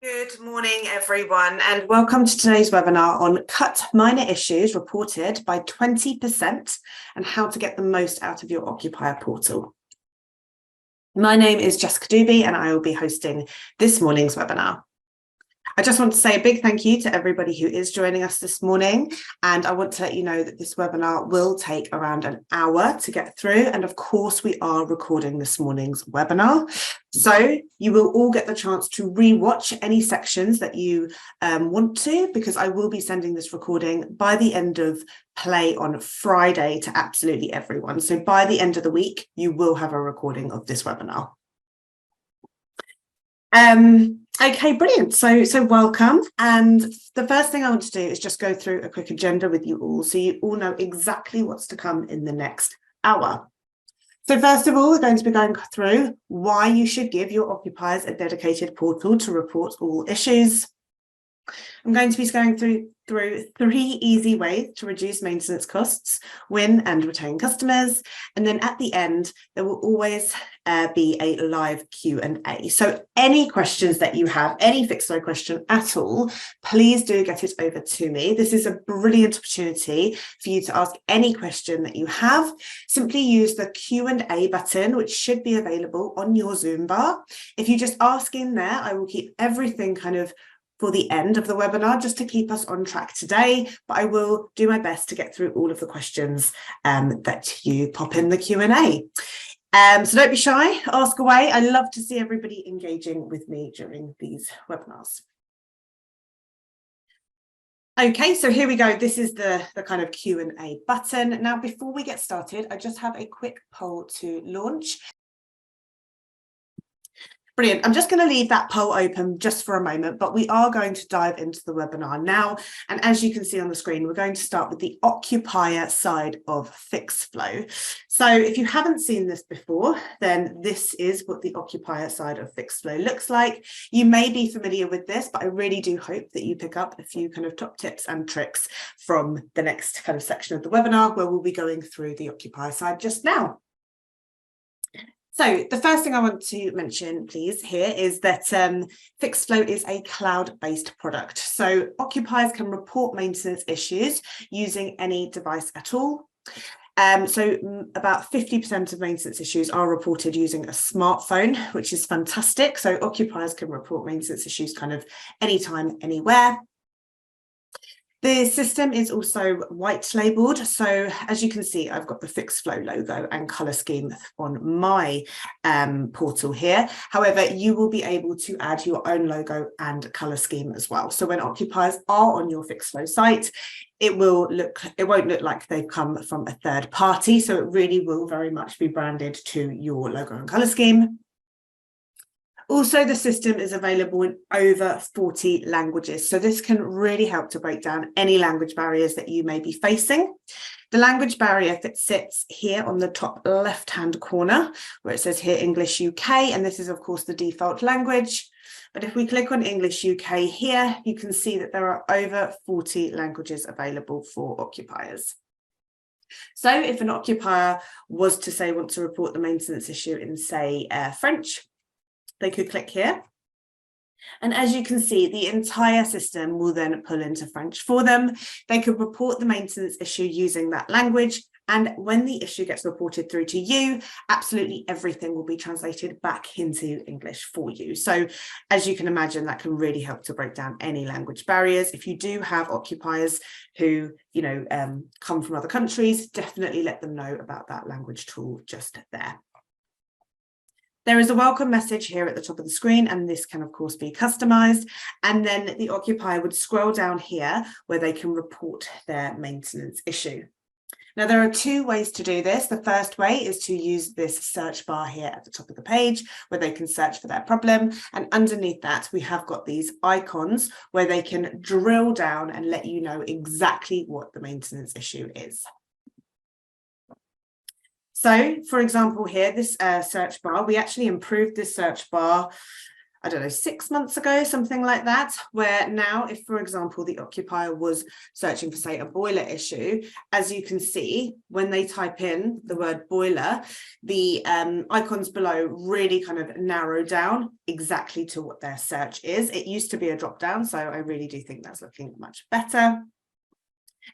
Good morning, everyone, and welcome to today's webinar on cut minor issues reported by 20% and how to get the most out of your occupier portal. My name is Jessica Dubey and I will be hosting this morning's webinar. I just want to say a big thank you to everybody who is joining us this morning, and I want to let you know that this webinar will take around an hour to get through, and of course we are recording this morning's webinar. So you will all get the chance to re-watch any sections that you want to, because I will be sending this recording by the end of play on Friday to absolutely everyone. So by the end of the week, you will have a recording of this webinar. Okay, brilliant. So welcome. And the first thing I want to do is just go through a quick agenda with you all, so you all know exactly what's to come in the next hour. So first of all, we're going to be going through why you should give your occupiers a dedicated portal to report all issues. I'm going to be going through 3 easy ways to reduce maintenance costs, win and retain customers. And then at the end, there will always be a live Q&A. So any questions that you have, any Fixflo question at all, please do get it over to me. This is a brilliant opportunity for you to ask any question that you have. Simply use the Q&A button, which should be available on your Zoom bar. If you just ask in there, I will keep everything kind of for the end of the webinar, just to keep us on track today, but I will do my best to get through all of the questions that you pop in the Q&A. So don't be shy, ask away. I love to see everybody engaging with me during these webinars. Okay, so here we go. This is the kind of Q&A button. Now, before we get started, I just have a quick poll to launch. Brilliant. I'm just going to leave that poll open just for a moment, but we are going to dive into the webinar now. And as you can see on the screen, we're going to start with the occupier side of Fixflo. So if you haven't seen this before, then this is what the occupier side of Fixflo looks like. You may be familiar with this, but I really do hope that you pick up a few kind of top tips and tricks from the next kind of section of the webinar, where we'll be going through the occupier side just now. So the first thing I want to mention, please, here is that Fixflo is a cloud-based product. So occupiers can report maintenance issues using any device at all. So about 50% of maintenance issues are reported using a smartphone, which is fantastic. So occupiers can report maintenance issues kind of anytime, anywhere. The system is also white labeled. So as you can see, I've got the Fixflo logo and color scheme on my portal here. However, you will be able to add your own logo and color scheme as well. So when occupiers are on your Fixflo site, it won't look like they've come from a third party. So it really will very much be branded to your logo and color scheme. Also, the system is available in over 40 languages, so this can really help to break down any language barriers that you may be facing. The language barrier that sits here on the top left-hand corner, where it says here English UK, and this is of course the default language. But if we click on English UK here, you can see that there are over 40 languages available for occupiers. So if an occupier was to say want to report the maintenance issue in, say, French, they could click here. And as you can see, the entire system will then pull into French for them. They could report the maintenance issue using that language. And when the issue gets reported through to you, absolutely everything will be translated back into English for you. So as you can imagine, that can really help to break down any language barriers. If you do have occupiers who, come from other countries, definitely let them know about that language tool just there. There is a welcome message here at the top of the screen, and this can of course be customized. And then the occupier would scroll down here where they can report their maintenance issue. Now, there are 2 ways to do this. The first way is to use this search bar here at the top of the page where they can search for their problem. And underneath that, we have got these icons where they can drill down and let you know exactly what the maintenance issue is. So, for example, here, this search bar, we actually improved this search bar I don't know, 6 months ago, something like that, where now if, for example, the occupier was searching for, say, a boiler issue, as you can see, when they type in the word boiler, the icons below really kind of narrow down exactly to what their search is. It used to be a drop down, so I really do think that's looking much better.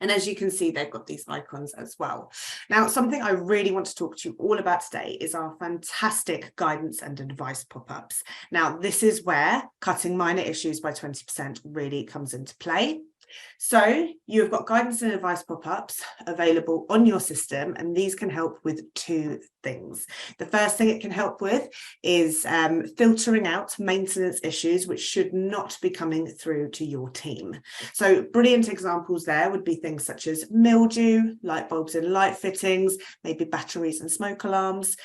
And as you can see, they've got these icons as well. Now, something I really want to talk to you all about today is our fantastic guidance and advice pop-ups. Now, this is where cutting minor issues by 20% really comes into play. So you've got guidance and advice pop-ups available on your system, and these can help with two things. The first thing it can help with is filtering out maintenance issues which should not be coming through to your team. So brilliant examples there would be things such as mildew, light bulbs and light fittings, maybe batteries and smoke alarms.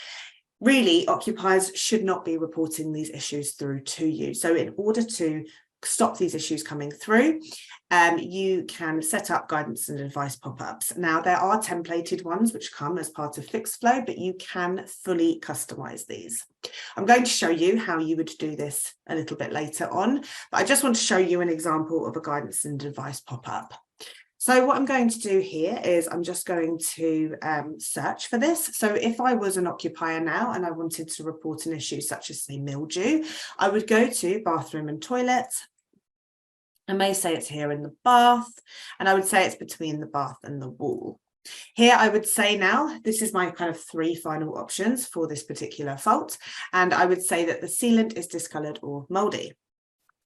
Really, occupiers should not be reporting these issues through to you. So in order to stop these issues coming through, you can set up guidance and advice pop-ups. Now, there are templated ones which come as part of Fixflo, but you can fully customize these. I'm going to show you how you would do this a little bit later on, but I just want to show you an example of a guidance and advice pop-up. So what I'm going to do here is I'm just going to search for this. So if I was an occupier now and I wanted to report an issue such as, say, mildew, I would go to bathroom and toilet. I may say it's here in the bath, and I would say it's between the bath and the wall. Here I would say now, this is my kind of 3 final options for this particular fault, and I would say that the sealant is discoloured or mouldy.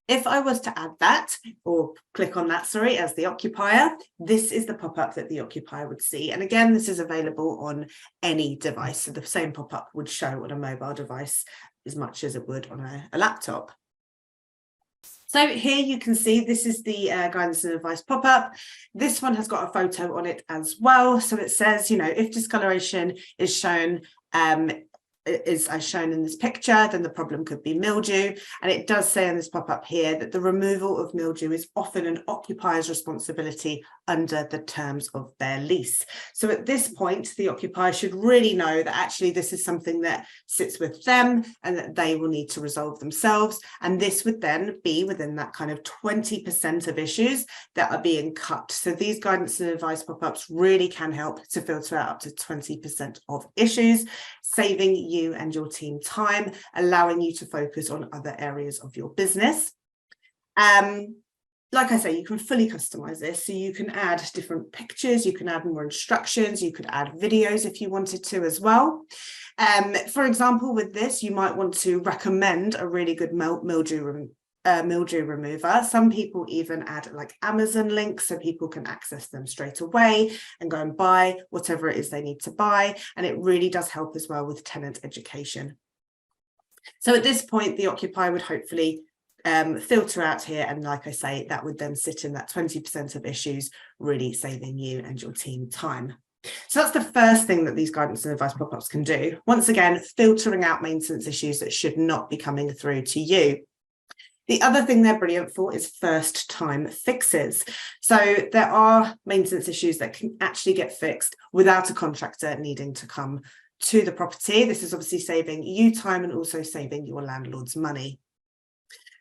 If I was to add that, or click on that, sorry, as the occupier, this is the pop-up that the occupier would see. And again, this is available on any device. So the same pop-up would show on a mobile device as much as it would on a laptop. So here you can see this is the guidance and advice pop-up. This one has got a photo on it as well. So it says, you know, if discoloration is shown, is as shown in this picture, then the problem could be mildew. And it does say in this pop-up here that the removal of mildew is often an occupier's responsibility under the terms of their lease. So at this point, the occupier should really know that actually this is something that sits with them and that they will need to resolve themselves. And this would then be within that kind of 20% of issues that are being cut. So these guidance and advice pop-ups really can help to filter out up to 20% of issues, saving you and your team time, allowing you to focus on other areas of your business. Like I say, you can fully customize this. So you can add different pictures, you can add more instructions, you could add videos if you wanted to as well. For example, with this, you might want to recommend a really good mildew remover. Some people even add like Amazon links so people can access them straight away and go and buy whatever it is they need to buy. And it really does help as well with tenant education. So at this point, the occupier would hopefully filter out here, and like I say, that would then sit in that 20% of issues, really saving you and your team time. So that's the first thing that these guidance and advice pop-ups can do. Once again, filtering out maintenance issues that should not be coming through to you. The other thing they're brilliant for is first time fixes. So there are maintenance issues that can actually get fixed without a contractor needing to come to the property. This is obviously saving you time and also saving your landlord's money.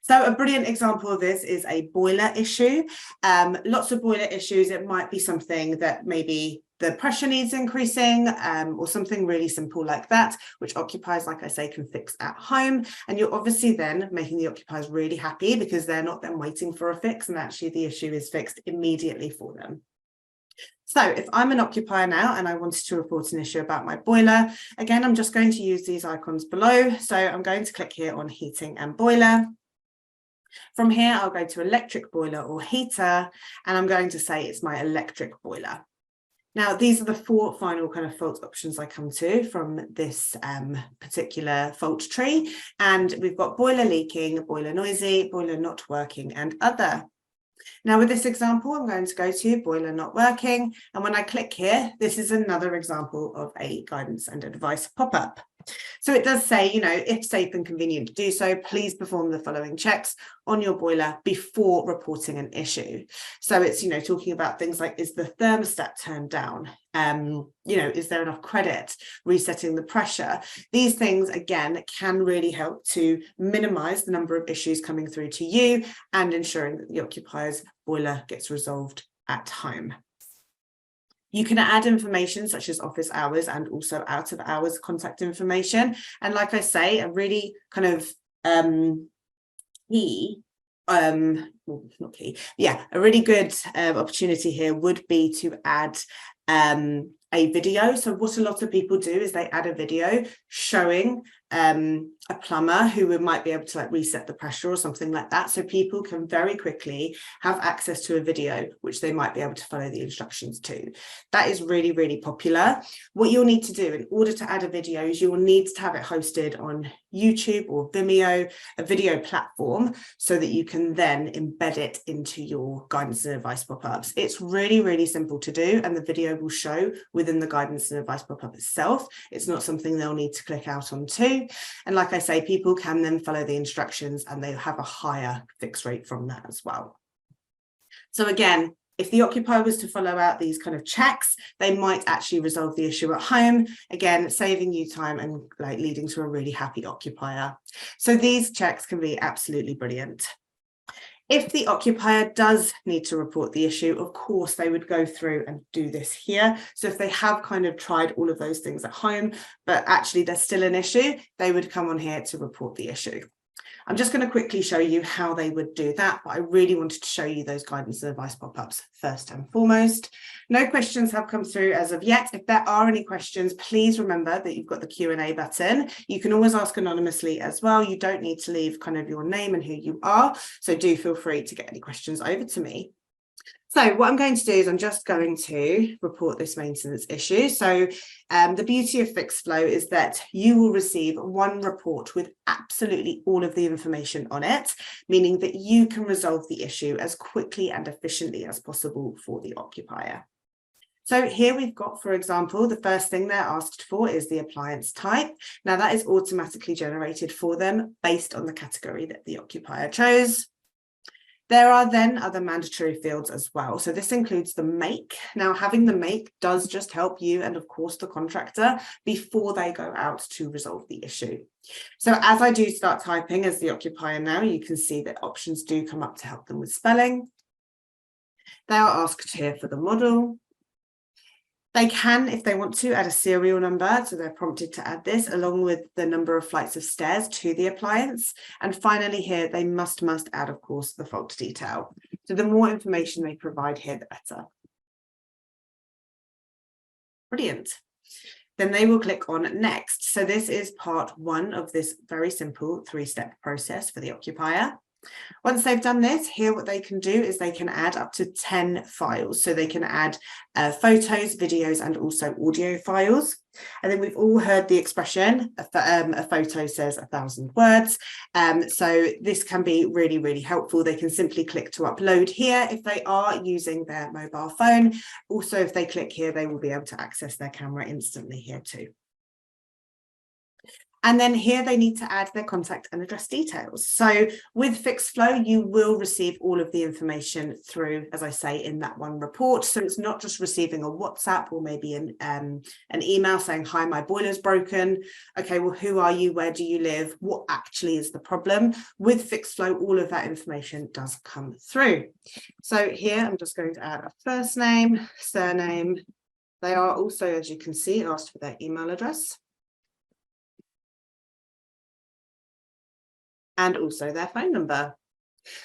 So a brilliant example of this is a boiler issue. Lots of boiler issues. It might be something that maybe the pressure needs increasing or something really simple like that, which occupiers, like I say, can fix at home. And you're obviously then making the occupiers really happy because they're not then waiting for a fix, and actually the issue is fixed immediately for them. So if I'm an occupier now and I wanted to report an issue about my boiler, again, I'm just going to use these icons below. So I'm going to click here on heating and boiler. From here, I'll go to electric boiler or heater, and I'm going to say it's my electric boiler. Now, these are the 4 final kind of fault options I come to from this particular fault tree. And we've got boiler leaking, boiler noisy, boiler not working, and other. Now, with this example, I'm going to go to boiler not working. And when I click here, this is another example of a guidance and advice pop-up. So it does say, you know, if safe and convenient to do so, please perform the following checks on your boiler before reporting an issue. So it's, you know, talking about things like, is the thermostat turned down? You know, is there enough credit? Resetting the pressure. These things, again, can really help to minimize the number of issues coming through to you and ensuring that the occupier's boiler gets resolved at home. You can add information such as office hours and also out of hours contact information. And like I say, a really kind of key, well, not key, yeah, a really good opportunity here would be to add a video. So what a lot of people do is they add a video showing a plumber who might be able to like reset the pressure or something like that, so people can very quickly have access to a video which they might be able to follow the instructions to. That is really, really popular. What you'll need to do in order to add a video is you will need to have it hosted on YouTube or Vimeo, a video platform, so that you can then embed it into your guidance and advice pop-ups. It's really, really simple to do, and the video will show within the guidance and advice pop-up itself. It's not something they'll need to click out onto. And like I say, people can then follow the instructions and they have a higher fix rate from that as well. So again, if the occupier was to follow out these kind of checks, they might actually resolve the issue at home, again, saving you time and like leading to a really happy occupier. So these checks can be absolutely brilliant. If the occupier does need to report the issue, of course, they would go through and do this here. So if they have kind of tried all of those things at home, but actually there's still an issue, they would come on here to report the issue. I'm just going to quickly show you how they would do that, but I really wanted to show you those guidance and advice pop-ups first and foremost. No questions have come through as of yet. If there are any questions, please remember that you've got the Q&A button. You can always ask anonymously as well. You don't need to leave kind of your name and who you are, so do feel free to get any questions over to me. So what I'm going to do is I'm just going to report this maintenance issue. So the beauty of Fixflo is that you will receive one report with absolutely all of the information on it, meaning that you can resolve the issue as quickly and efficiently as possible for the occupier. So here we've got, for example, the first thing they're asked for is the appliance type. Now that is automatically generated for them based on the category that the occupier chose. There are then other mandatory fields as well. So this includes the make. Now, having the make does just help you and, of course, the contractor before they go out to resolve the issue. So as I do start typing as the occupier now, you can see that options do come up to help them with spelling. They are asked here for the model. They can, if they want to, add a serial number, so they're prompted to add this along with the number of flights of stairs to the appliance. And finally here, they must add, of course, the fault detail. So the more information they provide here, the better. Brilliant. Then they will click on next. So this is part one of this very simple three-step process for the occupier. Once they've done this, here what they can do is they can add up to 10 files. So they can add photos, videos, and also audio files. And then we've all heard the expression, a photo says 1,000 words. So this can be really, really helpful. They can simply click to upload here if they are using their mobile phone. Also, if they click here, they will be able to access their camera instantly here too. And then here they need to add their contact and address details. So with Fixflo, you will receive all of the information through, as I say, in that one report. So it's not just receiving a WhatsApp or maybe an email saying, hi, my boiler's broken. Okay, well, who are you? Where do you live? What actually is the problem? With Fixflo, all of that information does come through. So here I'm just going to add a first name, surname. They are also, as you can see, asked for their email address. And also their phone number.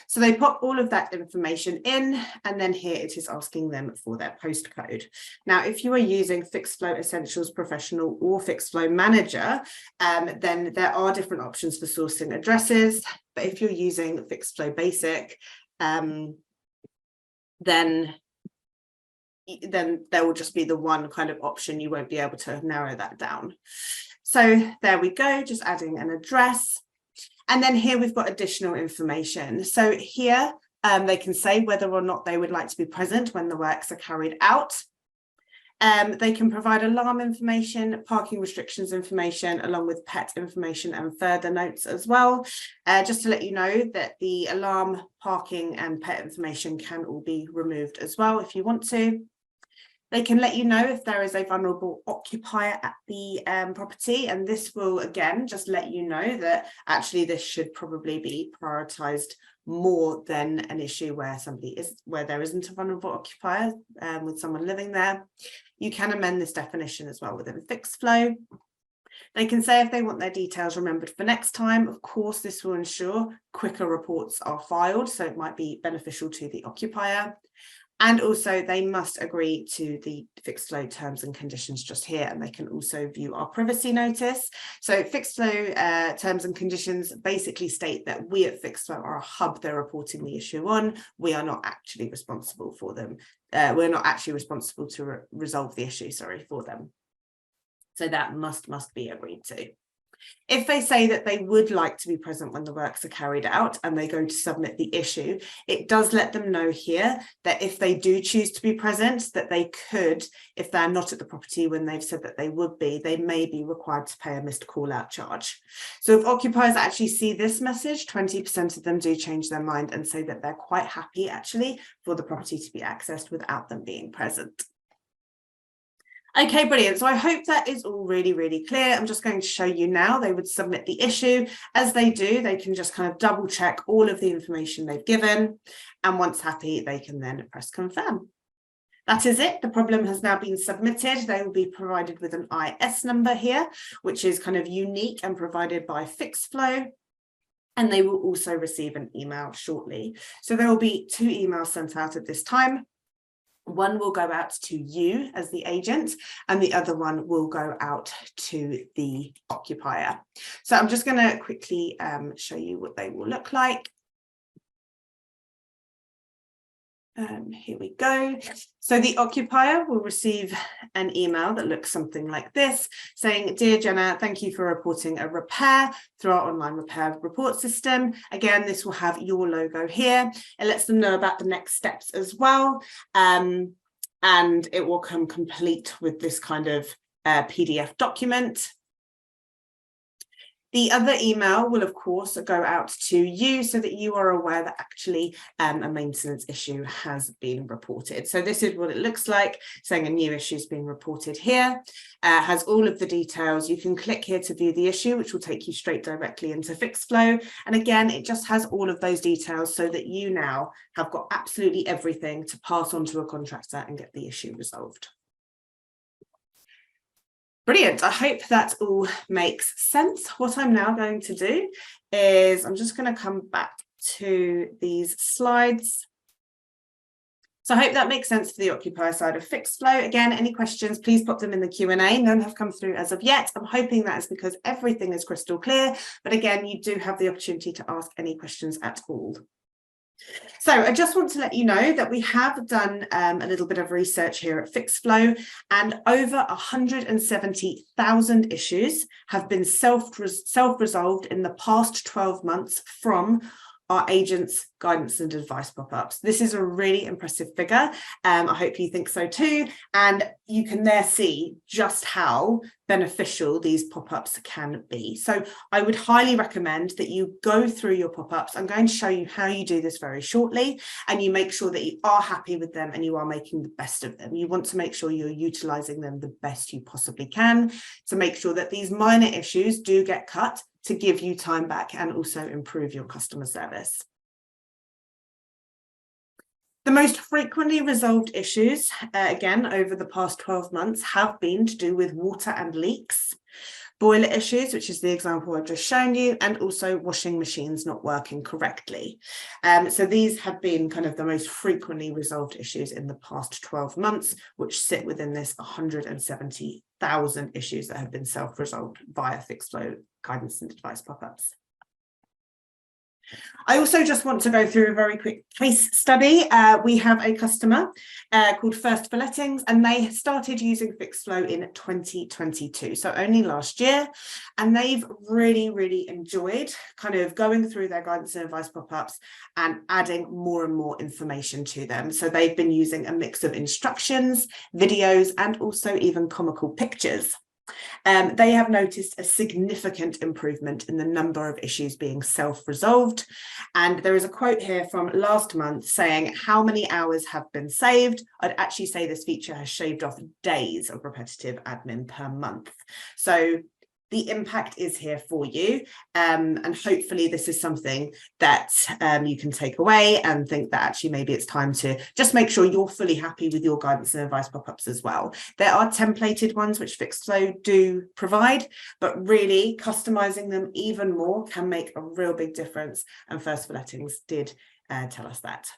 So they pop all of that information in, and then here it is asking them for their postcode. Now, if you are using Fixflo Essentials Professional or Fixflo Manager, then there are different options for sourcing addresses. But if you're using Fixflo Basic, then there will just be the one kind of option. You won't be able to narrow that down. So there we go, just adding an address. And then here we've got additional information. So here they can say whether or not they would like to be present when the works are carried out. They can provide alarm information, parking restrictions information, along with pet information and further notes as well. Just to let you know that the alarm, parking and pet information can all be removed as well if you want to. They can let you know if there is a vulnerable occupier at the property, and this will again just let you know that actually this should probably be prioritised more than an issue where there isn't a vulnerable occupier with someone living there. You can amend this definition as well within Fixflo. They can say if they want their details remembered for next time. Of course, this will ensure quicker reports are filed, so it might be beneficial to the occupier. And also they must agree to the Fixflo terms and conditions just here, and they can also view our privacy notice. So Fixflo terms and conditions basically state that we at Fixflo are a hub they're reporting the issue on. We are not actually responsible for them. We're not actually responsible to resolve the issue, for them. So that must be agreed to. If they say that they would like to be present when the works are carried out and they go to submit the issue, it does let them know here that if they do choose to be present, that they could, if they're not at the property when they've said that they would be, they may be required to pay a missed call out charge. So if occupiers actually see this message, 20% of them do change their mind and say that they're quite happy actually for the property to be accessed without them being present. Okay, brilliant. So I hope that is all really, really clear. I'm just going to show you now. They would submit the issue. As they do, they can just kind of double check all of the information they've given. And once happy, they can then press confirm. That is it. The problem has now been submitted. They will be provided with an IS number here, which is kind of unique and provided by Fixflo. And they will also receive an email shortly. So there will be 2 emails sent out at this time. One will go out to you as the agent, and the other one will go out to the occupier. So I'm just going to quickly show you what they will look like. Here we go. So the occupier will receive an email that looks something like this, saying, "Dear Jenna, thank you for reporting a repair through our online repair report system." Again, this will have your logo here. It lets them know about the next steps as well. And it will come complete with this kind of PDF document. The other email will, of course, go out to you so that you are aware that actually a maintenance issue has been reported. So this is what it looks like, saying a new issue has been reported here. Has all of the details. You can click here to view the issue, which will take you straight directly into Fixflo. And again, it just has all of those details so that you now have got absolutely everything to pass on to a contractor and get the issue resolved. Brilliant. I hope that all makes sense. What I'm now going to do is I'm just going to come back to these slides. So I hope that makes sense for the occupier side of Fixflo. Again, any questions, please pop them in the Q&A. None have come through as of yet. I'm hoping that is because everything is crystal clear. But again, you do have the opportunity to ask any questions at all. So I just want to let you know that we have done a little bit of research here at Fixflo, and over 170,000 issues have been self-resolved in the past 12 months from our agents' guidance and advice pop-ups. This is a really impressive figure. I hope you think so too. And you can there see just how beneficial these pop-ups can be. So I would highly recommend that you go through your pop-ups. I'm going to show you how you do this very shortly, and you make sure that you are happy with them and you are making the best of them. You want to make sure you're utilizing them the best you possibly can to make sure that these minor issues do get cut to give you time back and also improve your customer service. The most frequently resolved issues, again, over the past 12 months have been to do with water and leaks, boiler issues, which is the example I've just shown you, and also washing machines not working correctly. So these have been kind of the most frequently resolved issues in the past 12 months, which sit within this 170,000 issues that have been self-resolved via Fixflo guidance and advice pop-ups. I also just want to go through a very quick case study. We have a customer called First for Lettings, and they started using Fixflo in 2022, so only last year. And they've really enjoyed kind of going through their guidance and advice pop-ups and adding more and more information to them. So they've been using a mix of instructions, videos, and also even comical pictures. They have noticed a significant improvement in the number of issues being self-resolved. And there is a quote here from last month saying how many hours have been saved. I'd actually say this feature has shaved off days of repetitive admin per month. So the impact is here for you, and hopefully this is something that you can take away and think that actually maybe it's time to just make sure you're fully happy with your guidance and advice pop-ups as well. There are templated ones which Fixflo do provide, but really customizing them even more can make a real big difference, and First for Lettings did tell us that.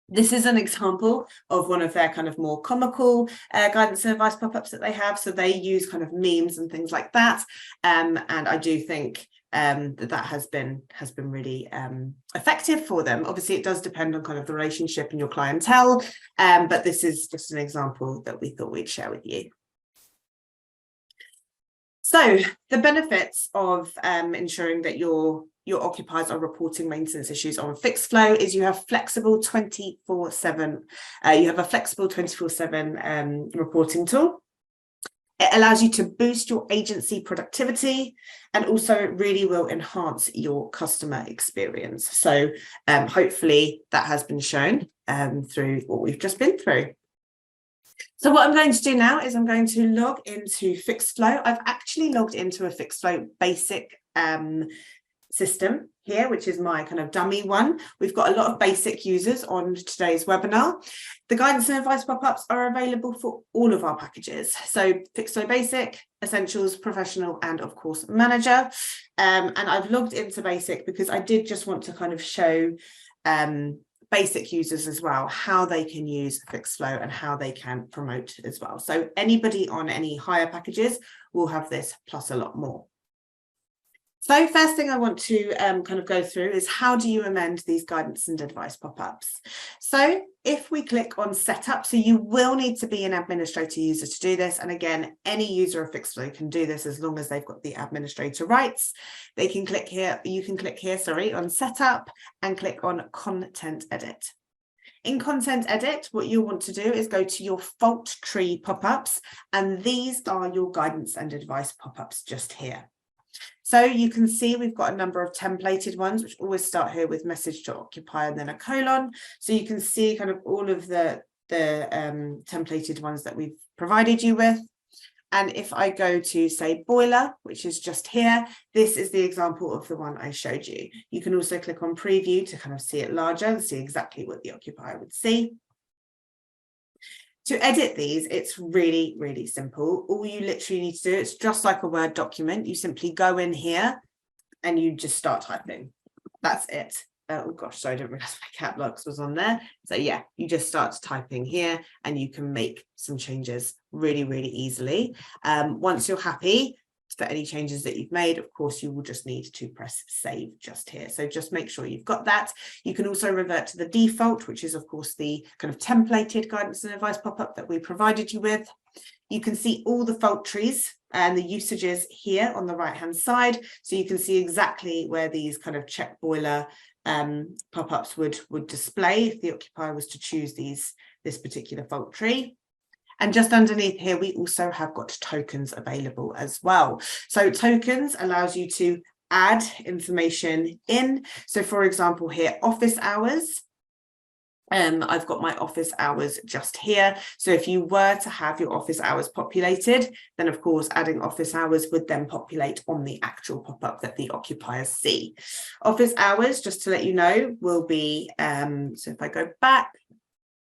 This is an example of one of their kind of more comical guidance and advice pop-ups that they have. So they use kind of memes and things like that. And I do think that has been really effective for them. Obviously, it does depend on kind of the relationship and your clientele. But this is just an example that we thought we'd share with you. So the benefits of ensuring that your occupiers are reporting maintenance issues on Fixflo is you have flexible 24/7. You have a flexible 24/7 reporting tool. It allows you to boost your agency productivity, and also it really will enhance your customer experience. So hopefully that has been shown through what we've just been through. So what I'm going to do now is I'm going to log into Fixflo. I've actually logged into a Fixflo basic system here, which is my kind of dummy one. We've got a lot of basic users on today's webinar. The guidance and advice pop-ups are available for all of our packages. So Fixflo Basic, Essentials, Professional, and of course Manager. And I've logged into Basic because I did just want to kind of show basic users as well how they can use Fixflo and how they can promote as well. So anybody on any higher packages will have this plus a lot more. So first thing I want to kind of go through is how do you amend these guidance and advice pop-ups? So if we click on setup, so you will need to be an administrator user to do this. And again, any user of Fixflo can do this as long as they've got the administrator rights. They can click here, you can click here, sorry, on setup and click on content edit. In content edit, what you'll want to do is go to your fault tree pop-ups, and these are your guidance and advice pop-ups just here. So you can see we've got a number of templated ones, which always start here with message to occupier and then a colon. So you can see kind of all of the templated ones that we've provided you with. And if I go to, say, boiler, which is just here, this is the example of the one I showed you. You can also click on preview to kind of see it larger and see exactly what the occupier would see. To edit these, it's really simple. All you literally need to do, it's just like a Word document. You simply go in here and you just start typing. That's it. Oh gosh, sorry, I didn't realize my cap locks was on there. So yeah, you just start typing here and you can make some changes really easily. Once you're happy for any changes that you've made, of course, you will just need to press save just here. So just make sure you've got that. You can also revert to the default, which is, of course, the kind of templated guidance and advice pop-up that we provided you with. You can see all the fault trees and the usages here on the right-hand side. So you can see exactly where these kind of check boiler pop-ups would display if the occupier was to choose this particular fault tree. And just underneath here, we also have got tokens available as well. So tokens allows you to add information in. So for example, here, office hours. I've got my office hours just here. So if you were to have your office hours populated, then of course, adding office hours would then populate on the actual pop-up that the occupiers see. Office hours, just to let you know, will be, so if I go back,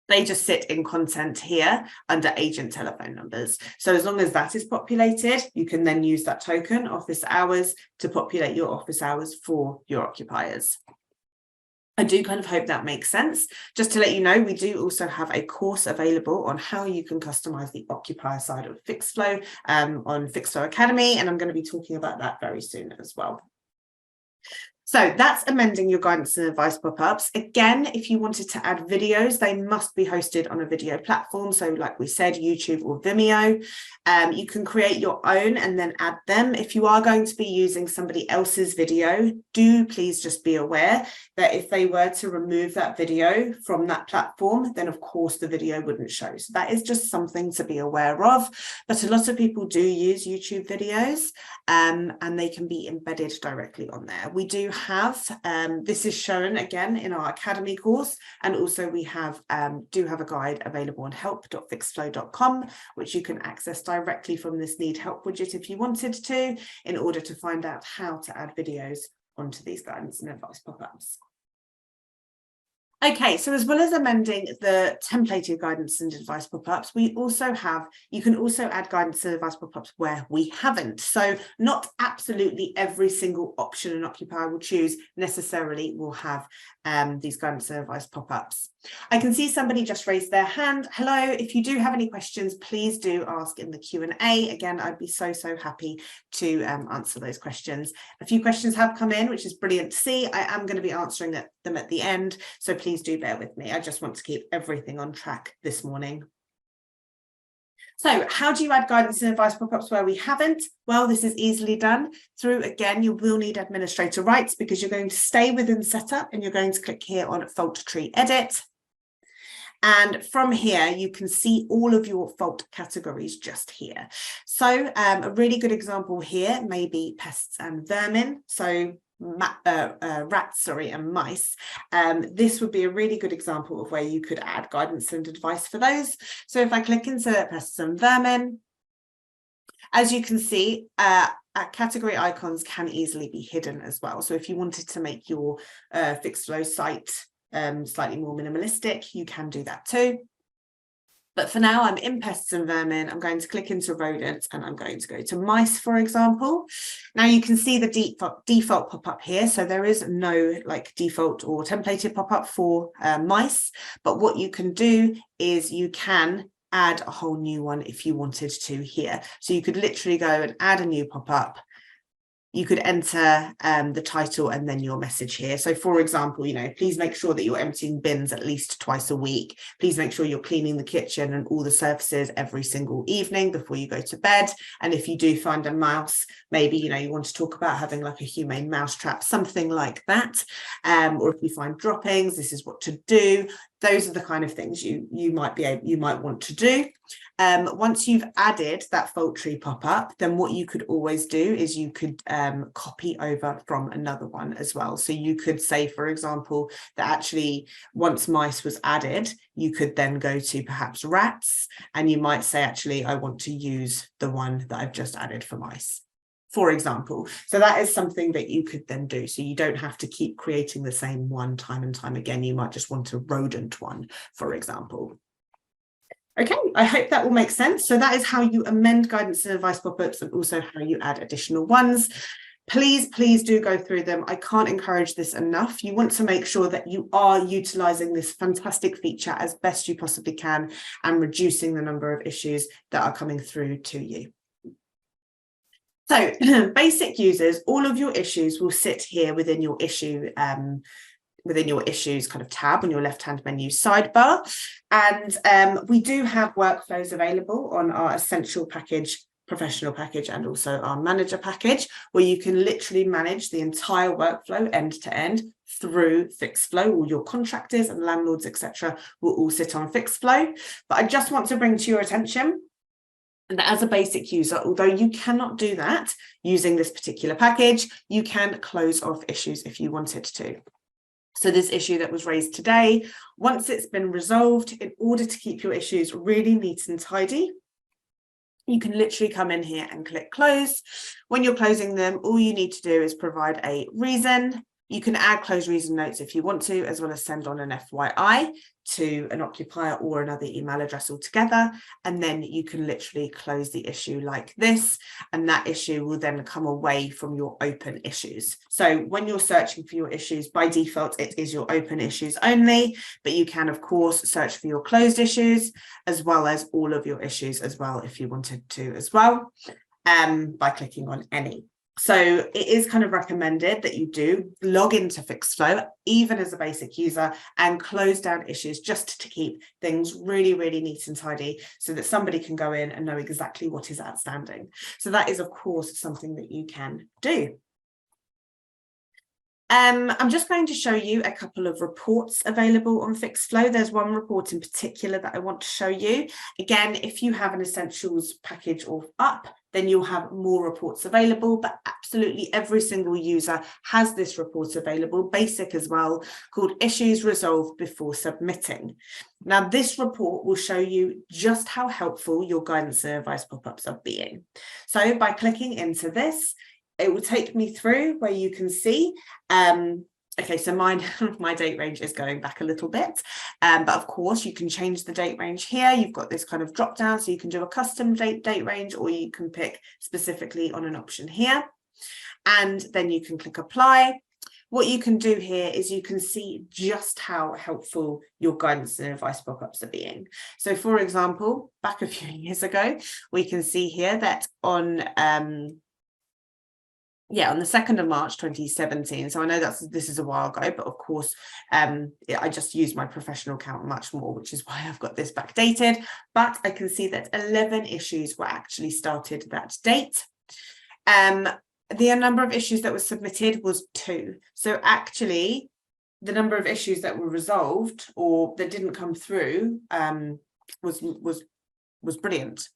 they just sit in content here under agent telephone numbers. So as long as that is populated, you can then use that token, office hours, to populate your office hours for your occupiers. I do kind of hope that makes sense. Just to let you know, we do also have a course available on how you can customize the occupier side of Fixflo on Fixflo Academy, and I'm going to be talking about that very soon as well. So that's amending your guidance and advice pop-ups. Again, if you wanted to add videos, they must be hosted on a video platform. So like we said, YouTube or Vimeo. You can create your own and then add them. If you are going to be using somebody else's video, do please just be aware that if they were to remove that video from that platform, then of course the video wouldn't show. So that is just something to be aware of. But a lot of people do use YouTube videos and they can be embedded directly on there. We do have, this is shown again in our Academy course, and also we have do have a guide available on help.fixflo.com, which you can access directly from this Need Help widget if you wanted to, in order to find out how to add videos onto these guidance and advice pop-ups. Okay, so as well as amending the templated guidance and advice pop-ups, we also have, you can also add guidance and advice pop-ups where we haven't. So not absolutely every single option an occupier will choose necessarily will have these guidance and advice pop-ups. I can see somebody just raised their hand. Hello, if you do have any questions, please do ask in the Q&A. Again, I'd be so happy to answer those questions. A few questions have come in, which is brilliant to see. I am going to be answering them at the end, so please do bear with me. I just want to keep everything on track this morning. So how do you add guidance and advice pop-ups where we haven't? Well, this is easily done through, again, you will need administrator rights because you're going to stay within setup and you're going to click here on fault tree edit. And from here, you can see all of your fault categories just here. So a really good example here may be pests and vermin. So rats, and mice. This would be a really good example of where you could add guidance and advice for those. So if I click into pests and vermin, as you can see, category icons can easily be hidden as well. So if you wanted to make your Fixflo site slightly more minimalistic, you can do that too. But for now, I'm in pests and vermin. I'm going to click into rodents and I'm going to go to mice, for example. Now you can see the default pop-up here. So there is no like default or templated pop-up for mice. But what you can do is you can add a whole new one if you wanted to here. So you could literally go and add a new pop-up. You could enter the title and then your message here. So for example, please make sure that you're emptying bins at least twice a week. Please make sure you're cleaning the kitchen and all the surfaces every single evening before you go to bed. And if you do find a mouse, maybe, you want to talk about having like a humane mouse trap, something like that. Or if you find droppings, this is what to do. Those are the kind of things you might want to do. Once you've added that fault tree pop-up, then what you could always do is you could copy over from another one as well. So you could say, for example, that actually once mice was added, you could then go to perhaps rats, and you might say, actually, I want to use the one that I've just added for mice, for example. So that is something that you could then do. So you don't have to keep creating the same one time and time again. You might just want a rodent one, for example. Okay, I hope that will make sense. So that is how you amend guidance and advice pop-ups and also how you add additional ones. Please do go through them. I can't encourage this enough. You want to make sure that you are utilizing this fantastic feature as best you possibly can and reducing the number of issues that are coming through to you. So basic users, all of your issues will sit here within your issue issues kind of tab on your left-hand menu sidebar. And we do have workflows available on our essential package, professional package, and also our manager package, where you can literally manage the entire workflow end to end through Fixflo. All your contractors and landlords, etc., will all sit on Fixflo. But I just want to bring to your attention and as a basic user, although you cannot do that using this particular package, you can close off issues if you wanted to. So this issue that was raised today, once it's been resolved, in order to keep your issues really neat and tidy, you can literally come in here and click close. When you're closing them, all you need to do is provide a reason. You can add close reason notes if you want to, as well as send on an FYI to an occupier or another email address altogether. And then you can literally close the issue like this, and that issue will then come away from your open issues. So when you're searching for your issues, by default, it is your open issues only, but you can, of course, search for your closed issues, as well as all of your issues as well, if you wanted to as well, by clicking on any. So it is kind of recommended that you do log into Fixflo, even as a basic user, and close down issues just to keep things really, really neat and tidy so that somebody can go in and know exactly what is outstanding. So that is, of course, something that you can do. I'm just going to show you a couple of reports available on Fixflo. There's one report in particular that I want to show you. Again, if you have an essentials package or up, then you'll have more reports available, but absolutely every single user has this report available, basic as well, called Issues Resolved Before Submitting. Now, this report will show you just how helpful your guidance and advice pop-ups are being. So by clicking into this, it will take me through where you can see, okay, so my date range is going back a little bit, but of course you can change the date range here. You've got this kind of drop down, so you can do a custom date range, or you can pick specifically on an option here, and then you can click apply. What you can do here is you can see just how helpful your guidance and advice pop-ups are being. So for example, back a few years ago, we can see here that on the 2nd of March 2017, so I know this is a while ago, but of course I just use my professional account much more, which is why I've got this backdated, but I can see that 11 issues were actually started that date. The number of issues that were submitted was 2, so actually the number of issues that were resolved or that didn't come through was brilliant.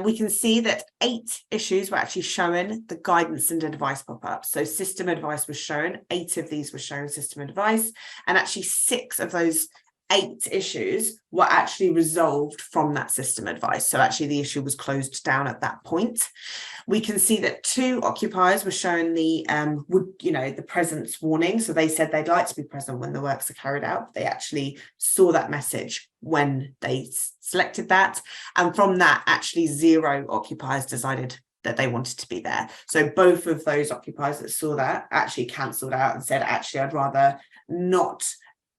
We can see that 8 issues were actually shown the guidance and advice pop-up. So system advice was shown, 8 of these were shown system advice, and actually 6 of those 8 issues were actually resolved from that system advice. So actually the issue was closed down at that point. We can see that 2 occupiers were shown the the presence warning. So they said they'd like to be present when the works are carried out. They actually saw that message when they selected that. And from that, actually 0 occupiers decided that they wanted to be there. So both of those occupiers that saw that actually cancelled out and said, actually, I'd rather not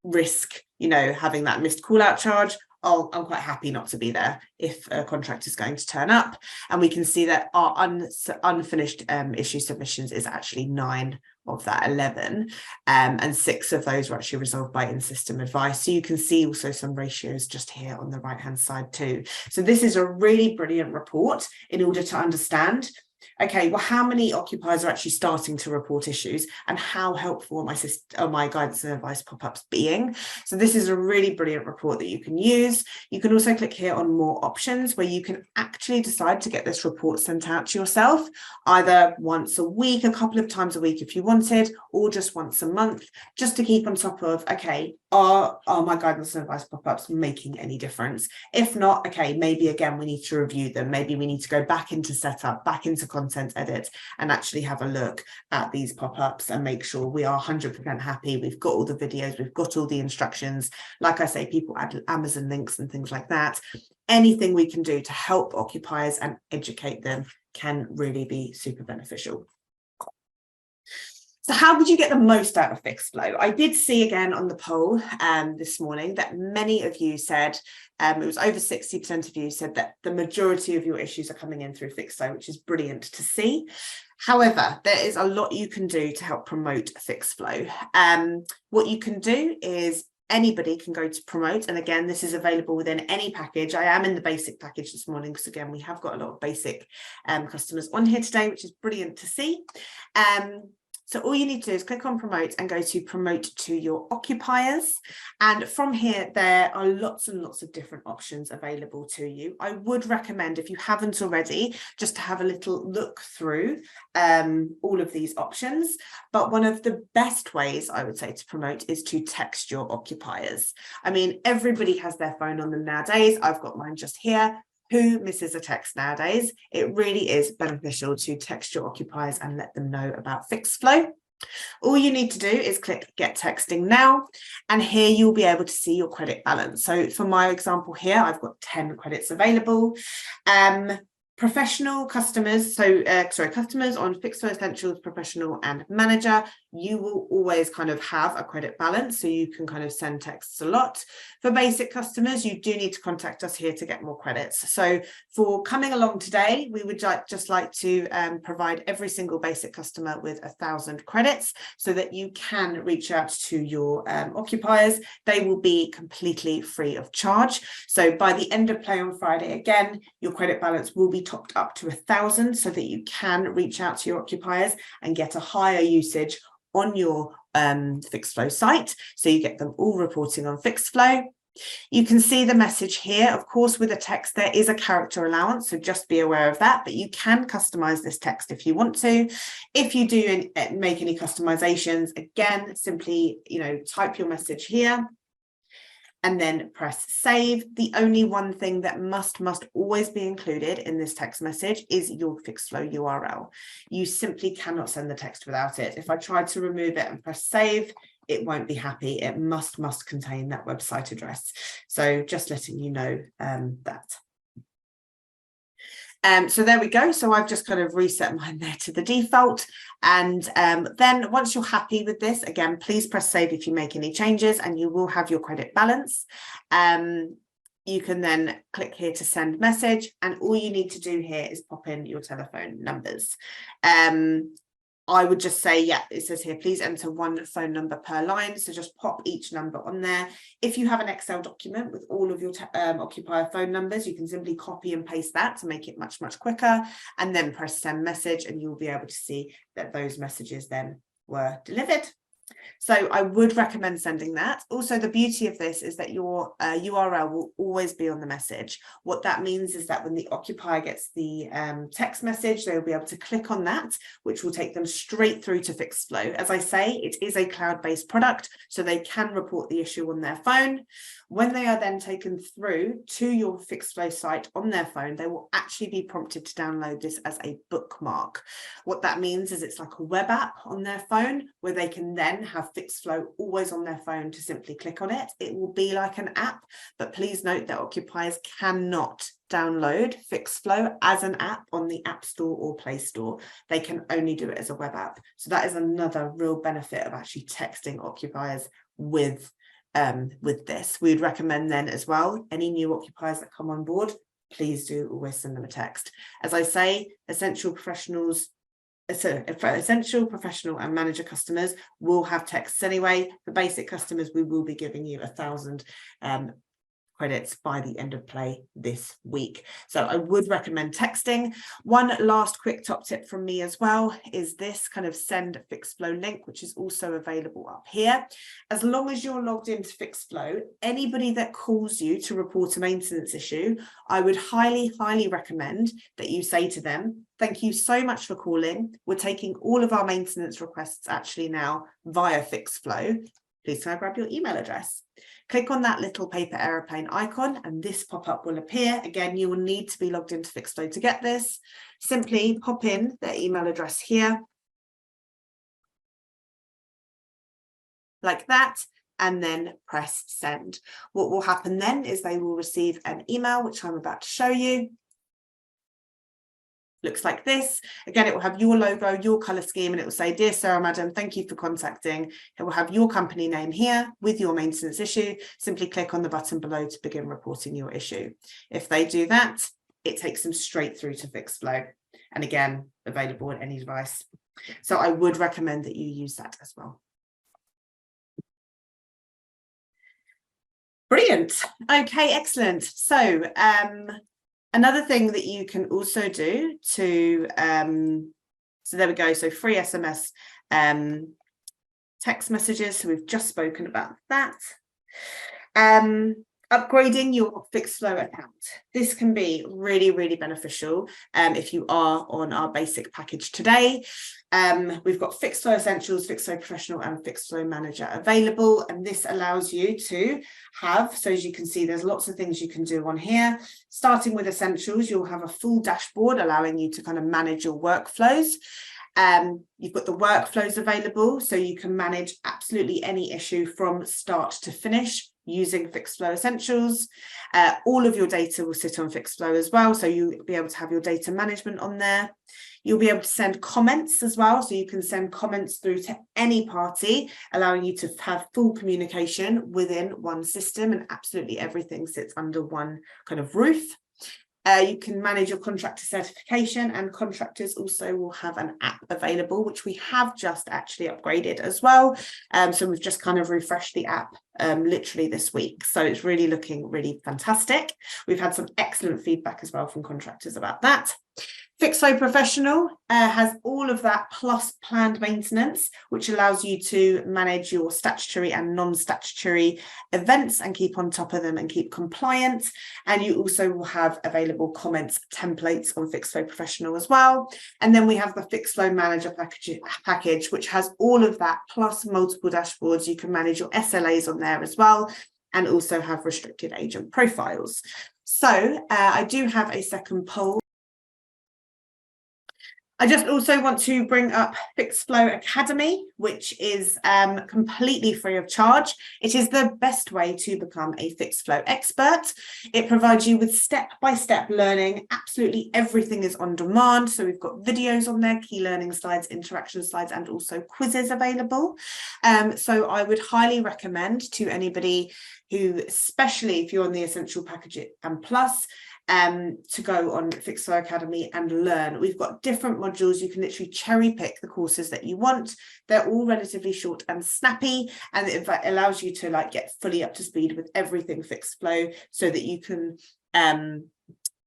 risk, having that missed call out charge. I'm quite happy not to be there if a contract is going to turn up. And we can see that our unfinished issue submissions is actually 9 of that 11, and 6 of those were actually resolved by in-system advice. So you can see also some ratios just here on the right hand side too. So this is a really brilliant report in order to understand, okay, well, how many occupiers are actually starting to report issues, and how helpful are my guidance and advice pop-ups being? So this is a really brilliant report that you can use. You can also click here on more options, where you can actually decide to get this report sent out to yourself, either once a week, a couple of times a week if you wanted, or just once a month, just to keep on top of, okay, are my guidance and advice pop-ups making any difference? If not, okay, maybe again we need to review them. Maybe we need to go back into setup, back into content edit, and actually have a look at these pop-ups and make sure we are 100% happy. We've got all the videos, we've got all the instructions. Like I say, people add Amazon links and things like that. Anything we can do to help occupiers and educate them can really be super beneficial. So how would you get the most out of Fixflo? I did see again on the poll this morning that many of you said, it was over 60% of you said that the majority of your issues are coming in through Fixflo, which is brilliant to see. However, there is a lot you can do to help promote Fixflo. What you can do is anybody can go to promote, and again, this is available within any package. I am in the basic package this morning because again, we have got a lot of basic customers on here today, which is brilliant to see. So all you need to do is click on promote and go to promote to your occupiers. And from here, there are lots and lots of different options available to you. I would recommend, if you haven't already, just to have a little look through all of these options. But one of the best ways I would say to promote is to text your occupiers. I mean, everybody has their phone on them nowadays. I've got mine just here. Who misses a text nowadays? It really is beneficial to text your occupiers and let them know about Fixflo. All you need to do is click Get Texting Now, and here you'll be able to see your credit balance. So for my example here, I've got 10 credits available. Professional customers, customers on Fixflo Essentials, Professional and Manager, you will always kind of have a credit balance, so you can kind of send texts a lot. For basic customers, you do need to contact us here to get more credits. So for coming along today, we would just like to provide every single basic customer with 1,000 credits so that you can reach out to your occupiers. They will be completely free of charge. So by the end of play on Friday, again, your credit balance will be topped up to 1,000 so that you can reach out to your occupiers and get a higher usage on your Fixflo site. So you get them all reporting on Fixflo. You can see the message here. Of course, with a text, there is a character allowance, so just be aware of that, but you can customize this text if you want to. If you do make any customizations, again, simply, type your message here and then press save. The only one thing that must always be included in this text message is your Fixflo URL. You simply cannot send the text without it. If I try to remove it and press save, it won't be happy. It must contain that website address. So just letting you know that. So there we go. So I've just kind of reset mine there to the default. And then once you're happy with this, again, please press save if you make any changes and you will have your credit balance. You can then click here to send message, and all you need to do here is pop in your telephone numbers. I would just say, yeah, it says here, please enter one phone number per line. So just pop each number on there. If you have an Excel document with all of your occupier phone numbers, you can simply copy and paste that to make it much quicker, and then press send message, and you'll be able to see that those messages then were delivered. So I would recommend sending that. Also, the beauty of this is that your URL will always be on the message. What that means is that when the occupier gets the text message, they'll be able to click on that, which will take them straight through to Fixflo. As I say, it is a cloud-based product, so they can report the issue on their phone. When they are then taken through to your Fixflo site on their phone, they will actually be prompted to download this as a bookmark. What that means is it's like a web app on their phone where they can then have Fixflo always on their phone to simply click on it. It will be like an app, but please note that occupiers cannot download Fixflo as an app on the App Store or Play Store. They can only do it as a web app. So that is another real benefit of actually texting occupiers with this. We'd recommend then as well, any new occupiers that come on board, please do always send them a text. As I say, essential, professional and manager customers will have texts anyway. For basic customers, we will be giving you 1,000 credits by the end of play this week. So I would recommend texting. One last quick top tip from me as well is this kind of send Fixflo link, which is also available up here. As long as you're logged into Fixflo, anybody that calls you to report a maintenance issue, I would highly recommend that you say to them, thank you so much for calling. We're taking all of our maintenance requests actually now via Fixflo. Please can I grab your email address? Click on that little paper aeroplane icon and this pop-up will appear. Again, you will need to be logged into Fixflo to get this. Simply pop in their email address here, like that, and then press send. What will happen then is they will receive an email, which I'm about to show you. Looks like this. Again, it will have your logo, your color scheme, and it will say, dear Sarah, madam, thank you for contacting. It will have your company name here with your maintenance issue. Simply click on the button below to begin reporting your issue. If they do that, it takes them straight through to Fixflo. And again, available on any device. So I would recommend that you use that as well. Brilliant. Okay, excellent. So, another thing that you can also do to, so there we go, so free SMS text messages, so we've just spoken about that. Upgrading your Fixflo account. This can be really beneficial if you are on our basic package today. We've got Fixflo Essentials, Fixflo Professional and Fixflo Manager available, and this allows you to have, so as you can see, there's lots of things you can do on here. Starting with Essentials, you'll have a full dashboard allowing you to kind of manage your workflows. You've got the workflows available, so you can manage absolutely any issue from start to finish using Fixflo Essentials. All of your data will sit on Fixflo as well, so you'll be able to have your data management on there. You'll be able to send comments as well, so you can send comments through to any party, allowing you to have full communication within one system, and absolutely everything sits under one kind of roof. You can manage your contractor certification, and contractors also will have an app available, which we have just actually upgraded as well. So we've just kind of refreshed the app literally this week. So it's really looking really fantastic. We've had some excellent feedback as well from contractors about that. Fixflo Professional has all of that plus planned maintenance, which allows you to manage your statutory and non-statutory events and keep on top of them and keep compliant. And you also will have available comments templates on Fixflo Professional as well. And then we have the Fixflo Manager package, which has all of that plus multiple dashboards. You can manage your SLAs on there as well, and also have restricted agent profiles. So I do have a second poll. I just also want to bring up Fixflo Academy, which is completely free of charge. It is the best way to become a Fixflo expert. It provides you with step-by-step learning. Absolutely everything is on demand. So we've got videos on there, key learning slides, interaction slides, and also quizzes available. So I would highly recommend to anybody who, especially if you're on the Essential Package and Plus, to go on Fixflo Academy and learn. We've got different modules. You can literally cherry pick the courses that you want. They're all relatively short and snappy, and it allows you to get fully up to speed with everything Fixflo, so that you can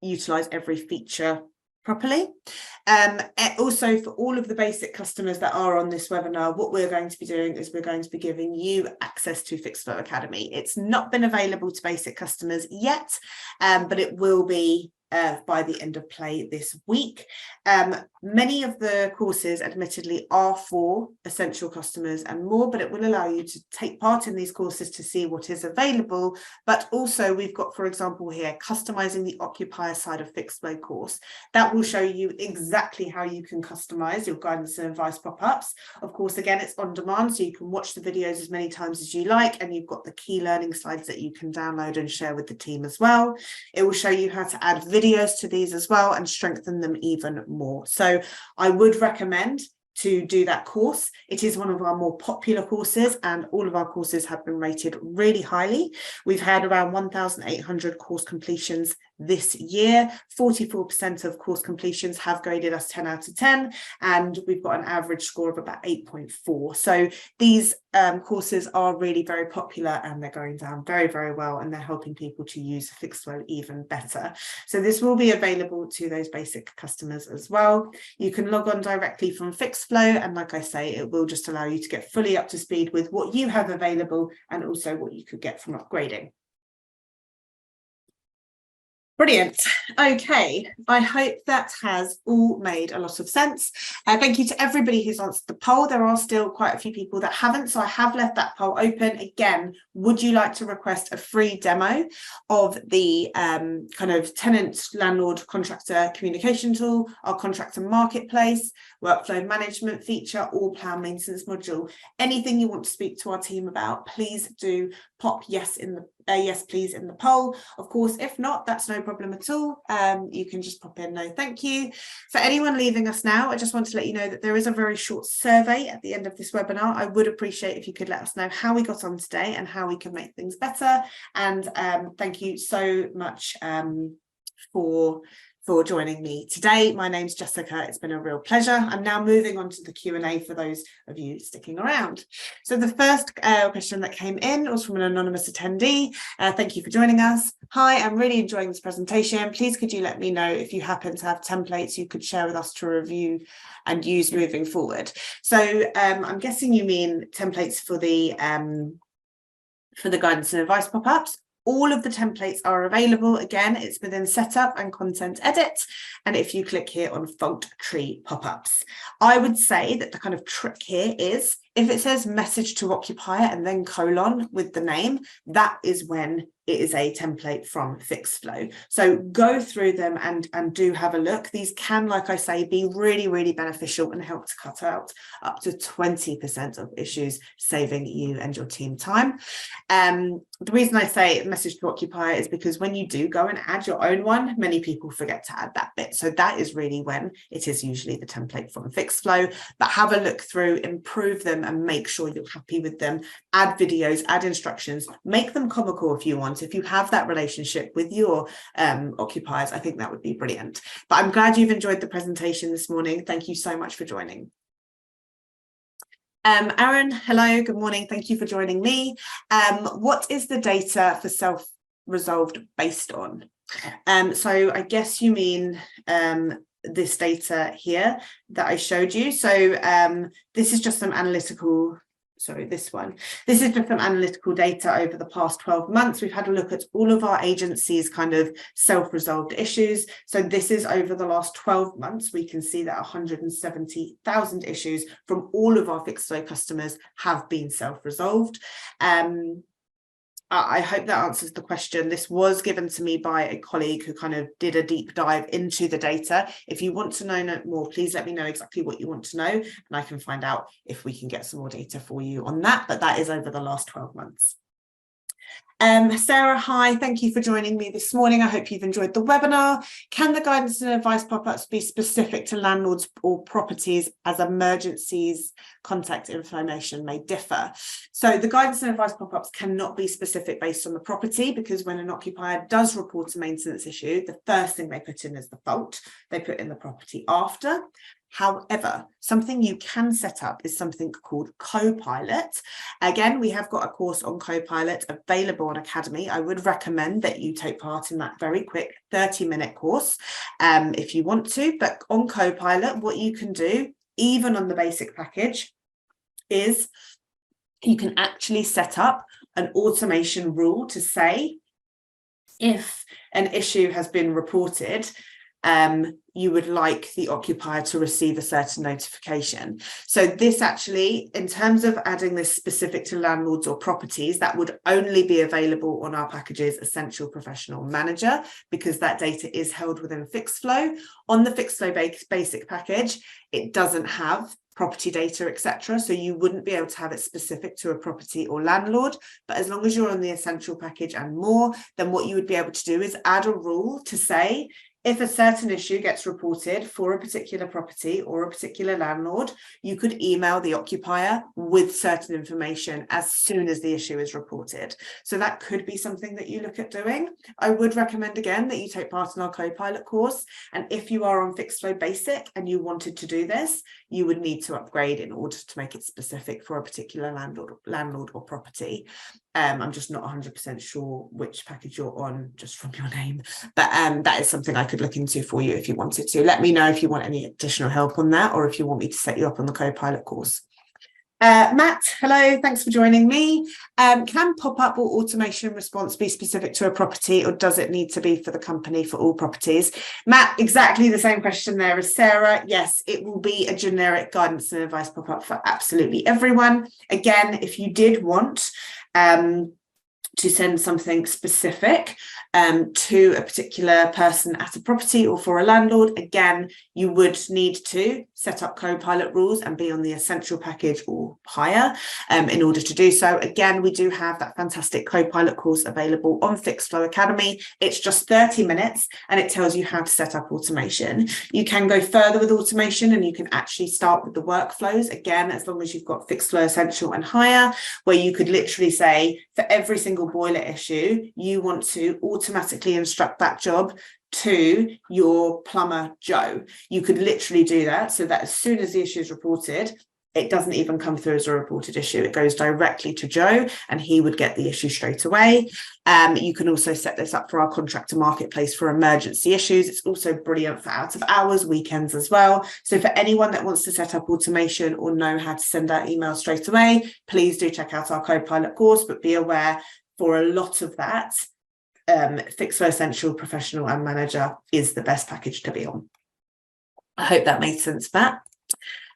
utilize every feature properly. Also, for all of the basic customers that are on this webinar, what we're going to be doing is we're going to be giving you access to Fixflo Academy. It's not been available to basic customers yet, but it will be by the end of play this week. Many of the courses admittedly are for essential customers and more, but it will allow you to take part in these courses to see what is available. But also we've got, for example, here, customizing the occupier side of Fixflo course. That will show you exactly how you can customize your guidance and advice pop-ups. Of course, again, it's on demand, so you can watch the videos as many times as you like, and you've got the key learning slides that you can download and share with the team as well. It will show you how to add videos to these as well and strengthen them even more. So I would recommend to do that course. It is one of our more popular courses, and all of our courses have been rated really highly. We've had around 1,800 course completions this year. 44% of course completions have graded us 10 out of 10, and we've got an average score of about 8.4. So these courses are really very popular, and they're going down very, very well, and they're helping people to use Fixflo even better. So this will be available to those basic customers as well. You can log on directly from Fixflo, and like I say, it will just allow you to get fully up to speed with what you have available and also what you could get from upgrading. Brilliant. Okay, I hope that has all made a lot of sense. Thank you to everybody who's answered the poll. There are still quite a few people that haven't, so I have left that poll open. Again, would you like to request a free demo of the kind of tenant, landlord, contractor communication tool, our contractor marketplace, workflow management feature, or plan maintenance module? Anything you want to speak to our team about, please do pop yes please in the poll. Of course, if not, that's no problem at all. You can just pop in no thank you. For anyone leaving us now, I just want to let you know that there is a very short survey at the end of this webinar. I would appreciate if you could let us know how we got on today and how we can make things better. And thank you so much for joining me today. My name's Jessica. It's been a real pleasure. I'm now moving on to the Q&A for those of you sticking around. So the first question that came in was from an anonymous attendee. Thank you for joining us. Hi, I'm really enjoying this presentation. Please could you let me know if you happen to have templates you could share with us to review and use moving forward? So I'm guessing you mean templates for the guidance and advice pop-ups. All of the templates are available. Again, it's within setup and content edit. And if you click here on fault tree pop-ups, I would say that the kind of trick here is If it says message to occupier and then colon with the name, that is when it is a template from Fixflo. So go through them and do have a look. These can, like I say, be really, really beneficial and help to cut out up to 20% of issues, saving you and your team time. The reason I say message to occupier is because when you do go and add your own one, many people forget to add that bit. So that is really when it is usually the template from Fixflo. But have a look through, improve them, and make sure you're happy with them. Add videos, add instructions, make them comical if you want. If you have that relationship with your occupiers, I think that would be brilliant. But I'm glad you've enjoyed the presentation this morning. Thank you so much for joining. Aaron, hello, good morning. Thank you for joining me. What is the data for self-resolved based on? So I guess you mean this data here that I showed you. So this is just some analytical, sorry, this one. This is just some analytical data over the past 12 months. We've had a look at all of our agencies' kind of self-resolved issues. So this is over the last 12 months. We can see that 170,000 issues from all of our Fixflo customers have been self-resolved. I hope that answers the question. This was given to me by a colleague who kind of did a deep dive into the data. If you want to know more, please let me know exactly what you want to know, and I can find out if we can get some more data for you on that. But that is over the last 12 months. Sarah, hi, thank you for joining me this morning. I hope you've enjoyed the webinar. Can the guidance and advice pop-ups be specific to landlords or properties, as emergencies contact information may differ? So the guidance and advice pop-ups cannot be specific based on the property, because when an occupier does report a maintenance issue, the first thing they put in is the fault. They put in the property after. However, something you can set up is something called Copilot. Again, we have got a course on Copilot available on Academy. I would recommend that you take part in that very quick 30-minute course if you want to. But on Copilot, what you can do, even on the basic package, is you can actually set up an automation rule to say, if an issue has been reported, you would like the occupier to receive a certain notification. So this actually, in terms of adding this specific to landlords or properties, that would only be available on our packages Essential Professional Manager, because that data is held within Fixflo. On the Fixflo basic package, it doesn't have property data, etc. So you wouldn't be able to have it specific to a property or landlord. But as long as you're on the Essential package and more, then what you would be able to do is add a rule to say, if a certain issue gets reported for a particular property or a particular landlord, you could email the occupier with certain information as soon as the issue is reported. So that could be something that you look at doing. I would recommend again that you take part in our Copilot course. And if you are on Fixflo Basic and you wanted to do this, you would need to upgrade in order to make it specific for a particular landlord or property. I'm just not 100% sure which package you're on just from your name, but that is something I could look into for you if you wanted to. Let me know if you want any additional help on that, or if you want me to set you up on the Copilot course. Matt, hello, thanks for joining me. Can pop-up or automation response be specific to a property, or does it need to be for the company for all properties? Matt, exactly the same question there as Sarah. Yes, it will be a generic guidance and advice pop-up for absolutely everyone. Again, if you did want to send something specific to a particular person at a property or for a landlord, again, you would need to set up Copilot rules and be on the Essential package or higher in order to do so. Again, we do have that fantastic Copilot course available on Fixflo Academy. It's just 30 minutes and it tells you how to set up automation. You can go further with automation and you can actually start with the workflows, again, as long as you've got Fixflo Essential and higher, where you could literally say, for every single boiler issue, you want to automatically instruct that job to your plumber Joe. You could literally do that so that as soon as the issue is reported, it doesn't even come through as a reported issue. It goes directly to Joe and he would get the issue straight away. You can also set this up for our contractor marketplace for emergency issues. It's also brilliant for out of hours, weekends as well. So for anyone that wants to set up automation or know how to send out emails straight away, please do check out our Copilot course, but be aware for a lot of that, Fixflo Essential Professional and Manager is the best package to be on. I hope that made sense, Matt.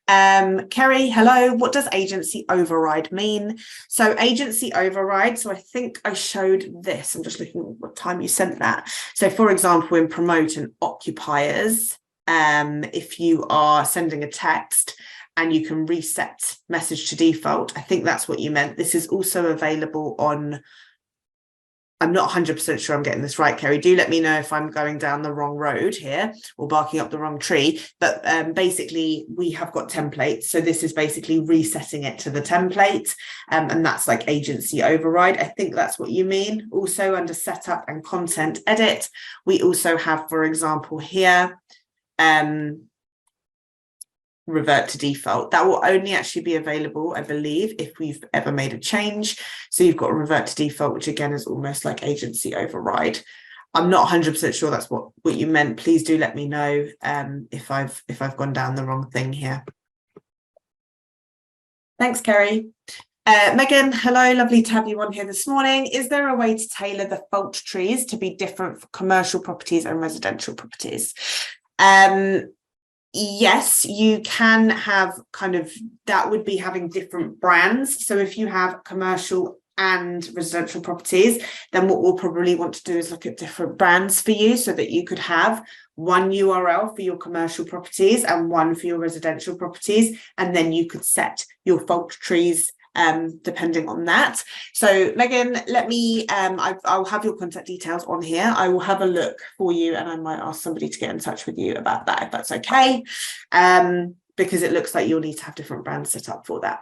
Kerry, hello. What does agency override mean? So agency override, so I think I showed this. I'm just looking at what time you sent that. So for example, in promote and occupiers, if you are sending a text and you can reset message to default, I think that's what you meant. This is also available on, I'm not 100% sure I'm getting this right, Kerry. Do let me know if I'm going down the wrong road here or barking up the wrong tree. But basically, we have got templates. So this is basically resetting it to the template. And that's like agency override. I think that's what you mean. Also under setup and content edit, we also have, for example, here, revert to default. That will only actually be available, I believe, if we've ever made a change. So you've got a revert to default, which again is almost like agency override. I'm not 100% sure that's what you meant. Please do let me know if I've gone down the wrong thing here. Thanks, Kerry. Megan, hello, lovely to have you on here this morning. Is there a way to tailor the fault trees to be different for commercial properties and residential properties? Yes, you can have kind of, that would be having different brands. So if you have commercial and residential properties, then what we'll probably want to do is look at different brands for you so that you could have one URL for your commercial properties and one for your residential properties. And then you could set your fault trees depending on that. So Megan, let me I'll have your contact details on here. I will have a look for you and I might ask somebody to get in touch with you about that if that's okay, because it looks like you'll need to have different brands set up for that.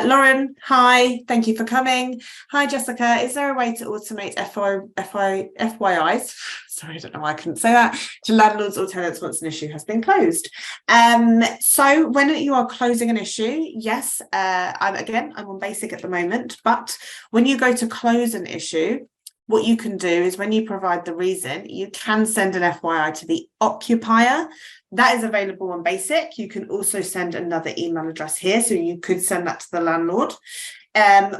Lauren, hi, thank you for coming. Hi, Jessica. Is there a way to automate FYIs? Sorry, I don't know why I couldn't say that. To landlords or tenants once an issue has been closed. So when you are closing an issue, yes, I'm on basic at the moment, but when you go to close an issue, what you can do is when you provide the reason, you can send an FYI to the occupier. That is available on basic. You can also send another email address here. So you could send that to the landlord.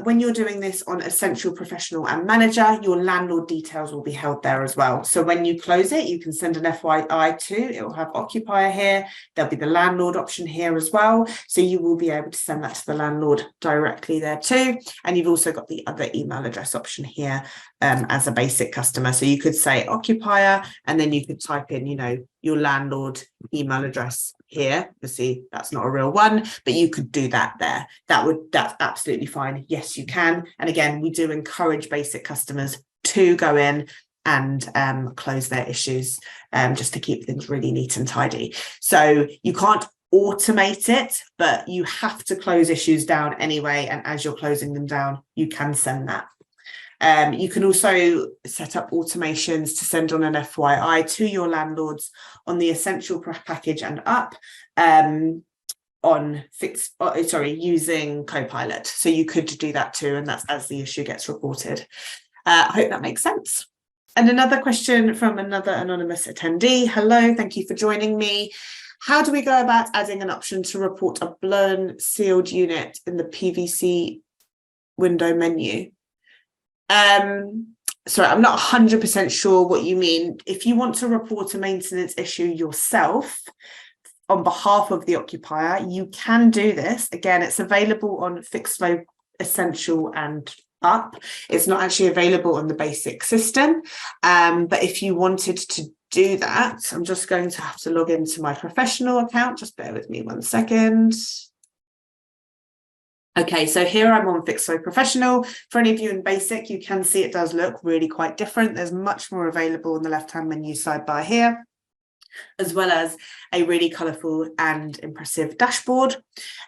When you're doing this on Essential, Professional and Manager, your landlord details will be held there as well. So when you close it, you can send an FYI to, it will have occupier here. There'll be the landlord option here as well. So you will be able to send that to the landlord directly there too. And you've also got the other email address option here as a basic customer. So you could say occupier, and then you could type in, you know, your landlord email address here. You see that's not a real one, but you could do that there. That's absolutely fine. Yes, you can. And again, we do encourage basic customers to go in and close their issues just to keep things really neat and tidy. So you can't automate it, but you have to close issues down anyway. And as you're closing them down, you can send that. You can also set up automations to send on an FYI to your landlords on the Essential package and up on using Copilot. So you could do that too, and that's as the issue gets reported. I hope that makes sense. And another question from another anonymous attendee. Hello, thank you for joining me. How do we go about adding an option to report a blown sealed unit in the PVC window menu? Sorry, I'm not 100% sure what you mean. If you want to report a maintenance issue yourself on behalf of the occupier, you can do this. Again, it's available on Fixflo Essential and up. It's not actually available on the basic system. But if you wanted to do that, I'm just going to have to log into my professional account. Just bear with me 1 second. Okay, so here I'm on Fixflo Professional. For any of you in basic, you can see it does look really quite different. There's much more available on the left-hand menu sidebar here, as well as a really colourful and impressive dashboard.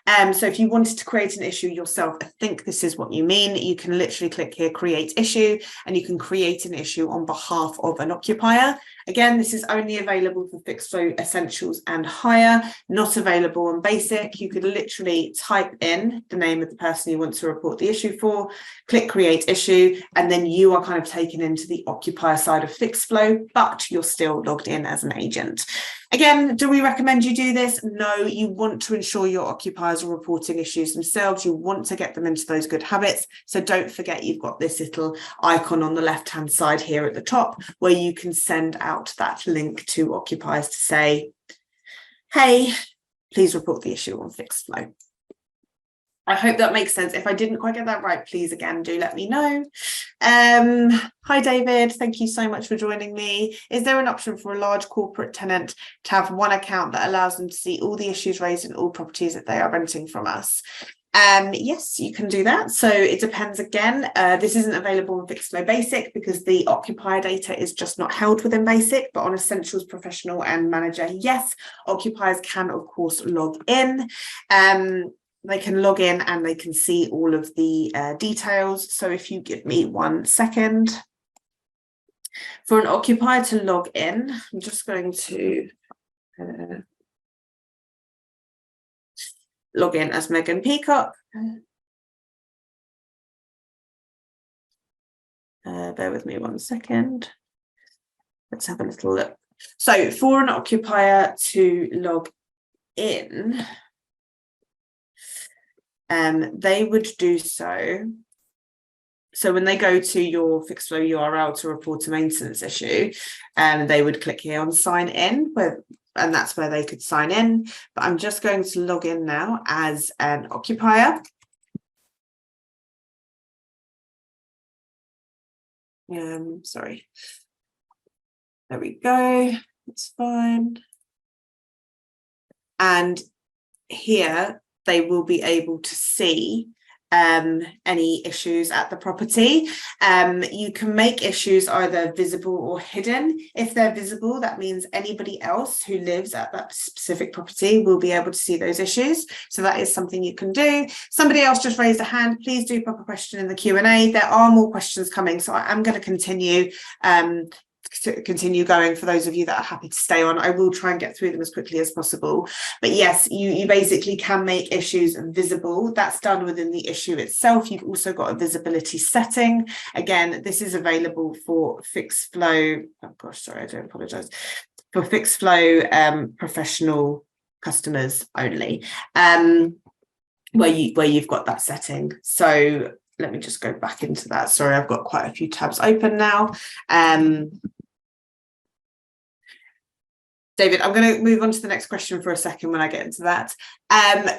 So if you wanted to create an issue yourself, I think this is what you mean. You can literally click here, create issue, and you can create an issue on behalf of an occupier. Again, this is only available for Fixflo Essentials and Higher, not available on Basic. You could literally type in the name of the person you want to report the issue for, click create issue, and then you are kind of taken into the occupier side of Fixflo, but you're still logged in as an agent. Again, do we recommend you do this? No, you want to ensure your occupiers are reporting issues themselves. You want to get them into those good habits. So don't forget you've got this little icon on the left-hand side here at the top where you can send out that link to occupiers to say, hey, please report the issue on Fixflo. I hope that makes sense. If I didn't quite get that right, please again do let me know. Hi David, thank you so much for joining me. Is there an option for a large corporate tenant to have one account that allows them to see all the issues raised in all properties that they are renting from us? Yes, you can do that. So it depends again. This isn't available in Fixflo Basic because the occupier data is just not held within Basic, but on Essentials, Professional and Manager, yes, occupiers can of course log in. They can log in and they can see all of the details. So if you give me 1 second. For an occupier to log in, I'm just going to log in as Megan Peacock. Bear with me 1 second. Let's have a little look. So for an occupier to log in, they would do so. So when they go to your Fixflo URL to report a maintenance issue, they would click here on sign in, and that's where they could sign in. But I'm just going to log in now as an occupier. Sorry. There we go. That's fine. And here they will be able to see any issues at the property. You can make issues either visible or hidden. If they're visible, that means anybody else who lives at that specific property will be able to see those issues. So that is something you can do. Somebody else just raised a hand. Please do pop a question in the Q&A. There are more questions coming, so I am going to continue going. For those of you that are happy to stay on, I will try and get through them as quickly as possible. But yes, you basically can make issues visible. That's done within the issue itself. You've also got a visibility setting. Again, this is available for Fixflo. Oh gosh, sorry, I do apologize. For Fixflo professional customers only, where you've got that setting. So let me just go back into that. Sorry, I've got quite a few tabs open now. David, I'm going to move on to the next question for a second when I get into that.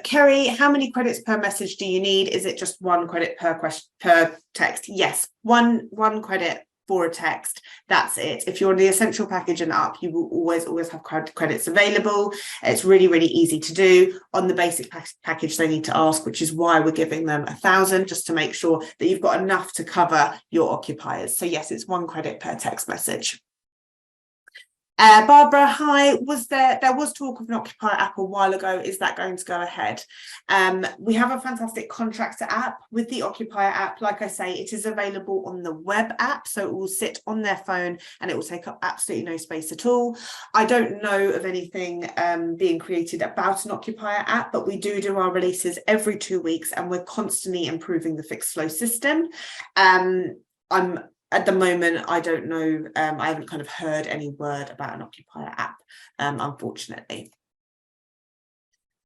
Kerry, how many credits per message do you need? Is it just 1 credit per text? Yes, one credit for a text. That's it. If you're on the essential package and up, you will always have credits available. It's really, really easy to do. On the basic package, they need to ask, which is why we're giving them 1,000, just to make sure that you've got enough to cover your occupiers. So yes, it's 1 credit per text message. Barbara, hi. There was talk of an occupier app a while ago. Is that going to go ahead? We have a fantastic contractor app. With the occupier app, like I say, it is available on the web app, so it will sit on their phone and it will take up absolutely no space at all. I don't know of anything being created about an occupier app, but we do our releases every 2 weeks and we're constantly improving the Fixflo system. At the moment, I don't know, I haven't kind of heard any word about an occupier app, unfortunately.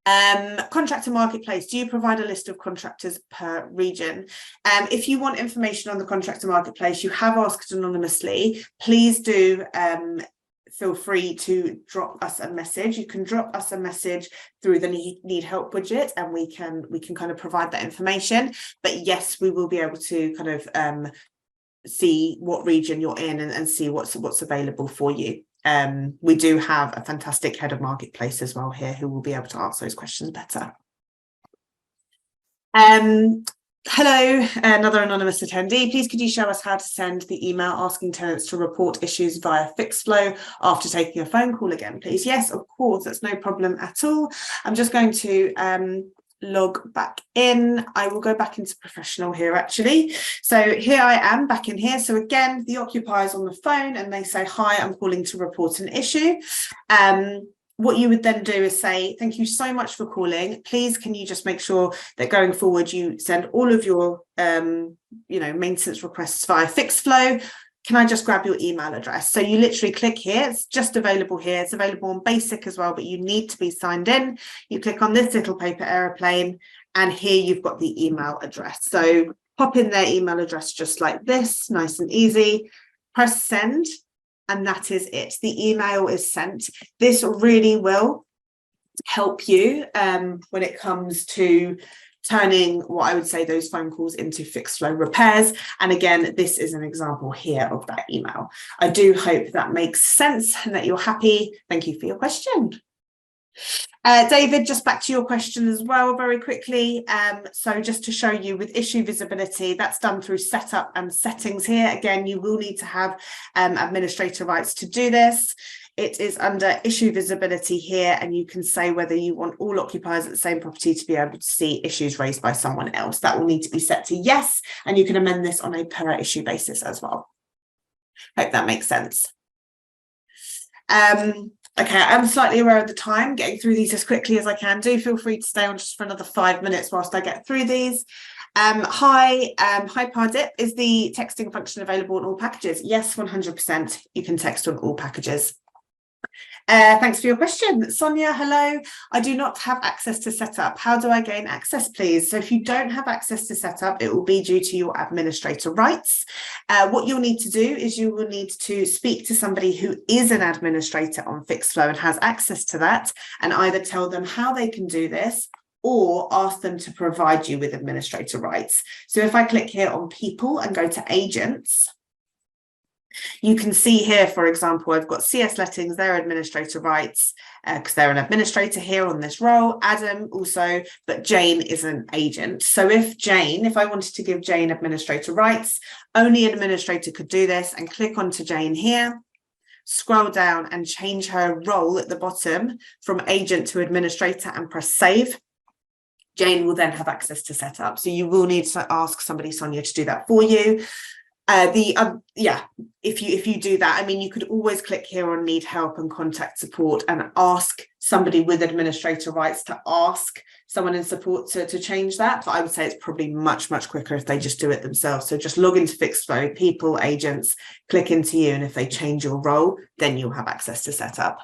Contractor marketplace, do you provide a list of contractors per region? If you want information on the contractor marketplace, you have asked anonymously, please do feel free to drop us a message. You can drop us a message through the need help widget and we can kind of provide that information. But yes, we will be able to kind of see what region you're in and see what's available for you. We do have a fantastic head of marketplace as well here who will be able to answer those questions better. Hello, another anonymous attendee. Please could you show us how to send the email asking tenants to report issues via Fixflo after taking a phone call again, please? Yes, of course, that's no problem at all. I'm just going to log back in. I will go back into professional here actually. So here I am back in here. So again, the occupier's on the phone and they say, hi, I'm calling to report an issue. What you would then do is say, thank you so much for calling. Please, can you just make sure that going forward, you send all of your maintenance requests via Fixflo. Can I just grab your email address? So you literally click here. It's just available here. It's available on basic as well, but you need to be signed in. You click on this little paper airplane and here you've got the email address. So pop in their email address just like this, nice and easy. Press send and that is it. The email is sent. This really will help you when it comes to turning what I would say those phone calls into Fixflo repairs. And again, this is an example here of that email. I do hope that makes sense and that you're happy. Thank you for your question. David, just back to your question as well very quickly. So just to show you with issue visibility, that's done through setup and settings here. Again, you will need to have administrator rights to do this. It is under issue visibility here, and you can say whether you want all occupiers at the same property to be able to see issues raised by someone else. That will need to be set to yes, and you can amend this on a per issue basis as well. Hope that makes sense. Okay, I'm slightly aware of the time, getting through these as quickly as I can. Do feel free to stay on just for another 5 minutes whilst I get through these. Hi Pardip, is the texting function available on all packages? Yes, 100%. You can text on all packages. Thanks for your question. Sonia, hello. I do not have access to setup. How do I gain access, please? So if you don't have access to setup, it will be due to your administrator rights. What you'll need to do is you will need to speak to somebody who is an administrator on Fixflo and has access to that, and either tell them how they can do this or ask them to provide you with administrator rights. So if I click here on people and go to agents, you can see here, for example, I've got CS Lettings, their administrator rights, because they're an administrator here on this role, Adam also, but Jane is an agent. So if I wanted to give Jane administrator rights, only an administrator could do this, and click onto Jane here, scroll down and change her role at the bottom from agent to administrator and press save. Jane will then have access to setup. So you will need to ask somebody, Sonia, to do that for you. If you do that, I mean, you could always click here on need help and contact support and ask somebody with administrator rights to ask someone in support to change that. But I would say it's probably much quicker if they just do it themselves. So just log into Fixflo, people, agents, click into you, and if they change your role, then you'll have access to setup.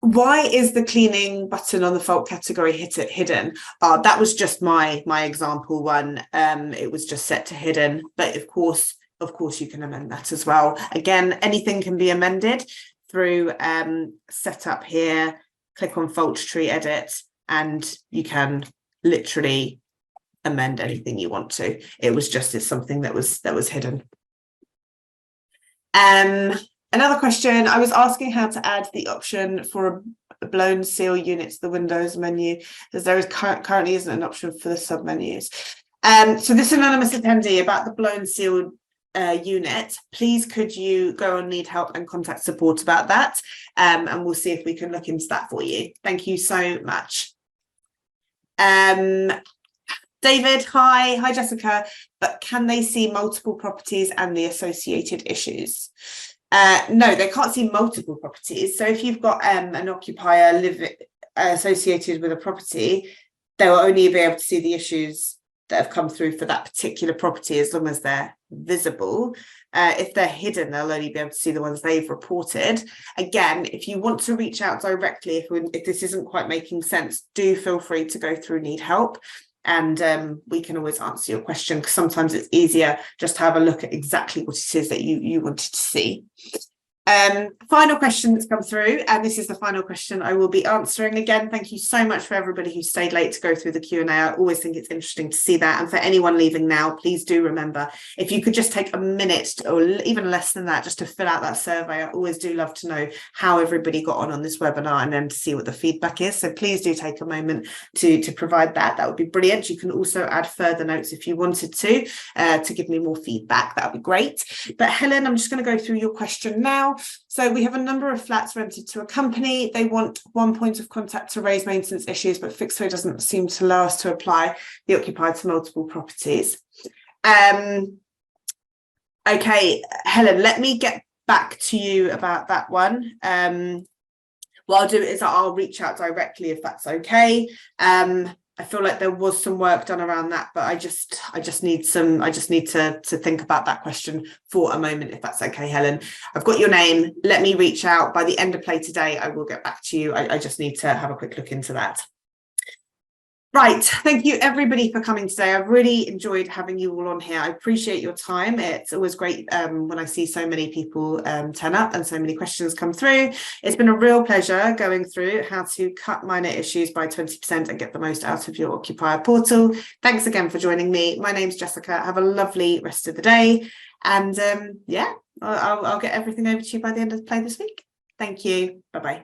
Why is the cleaning button on the fault category hidden? That was just my example one. It was just set to hidden, but of course you can amend that as well. Again, anything can be amended through setup here, click on fault tree edit, and you can literally amend anything you want to. It's something that was hidden. Another question, I was asking how to add the option for a blown seal unit to the Windows menu, as there is currently isn't an option for the submenus. So this anonymous attendee about the blown seal unit, please could you go on need help and contact support about that, and we'll see if we can look into that for you. Thank you so much. David, hi Jessica, but can they see multiple properties and the associated issues? No, they can't see multiple properties. So if you've got an occupier associated with a property, they will only be able to see the issues that have come through for that particular property as long as they're visible. If they're hidden, they'll only be able to see the ones they've reported. Again, if you want to reach out directly, if this isn't quite making sense, do feel free to go through need help. And we can always answer your question, because sometimes it's easier just to have a look at exactly what it is that you wanted to see. Final question that's come through, and this is the final question I will be answering. Again, thank you so much for everybody who stayed late to go through the Q&A. I always think it's interesting to see that. And for anyone leaving now, please do remember, if you could just take a minute or even less than that just to fill out that survey. I always do love to know how everybody got on this webinar and then to see what the feedback is. So please do take a moment to provide that. That would be brilliant. You can also add further notes if you wanted to give me more feedback. That would be great. But Helen, I'm just going to go through your question now. So we have a number of flats rented to a company. They want one point of contact to raise maintenance issues, but Fixflo doesn't seem to allow us to apply the occupier to multiple properties. Okay, Helen, let me get back to you about that one. What I'll do is I'll reach out directly if that's okay. I feel like there was some work done around that, but I just need to think about that question for a moment, if that's okay, Helen. I've got your name. Let me reach out. By the end of play today, I will get back to you. I just need to have a quick look into that. Right, thank you everybody for coming today. I've really enjoyed having you all on here. I appreciate your time. It's always great when I see so many people turn up and so many questions come through. It's been a real pleasure going through how to cut minor issues by 20% and get the most out of your occupier portal. Thanks again for joining me. My name's Jessica. Have a lovely rest of the day. And yeah, I'll get everything over to you by the end of the play this week. Thank you. Bye-bye.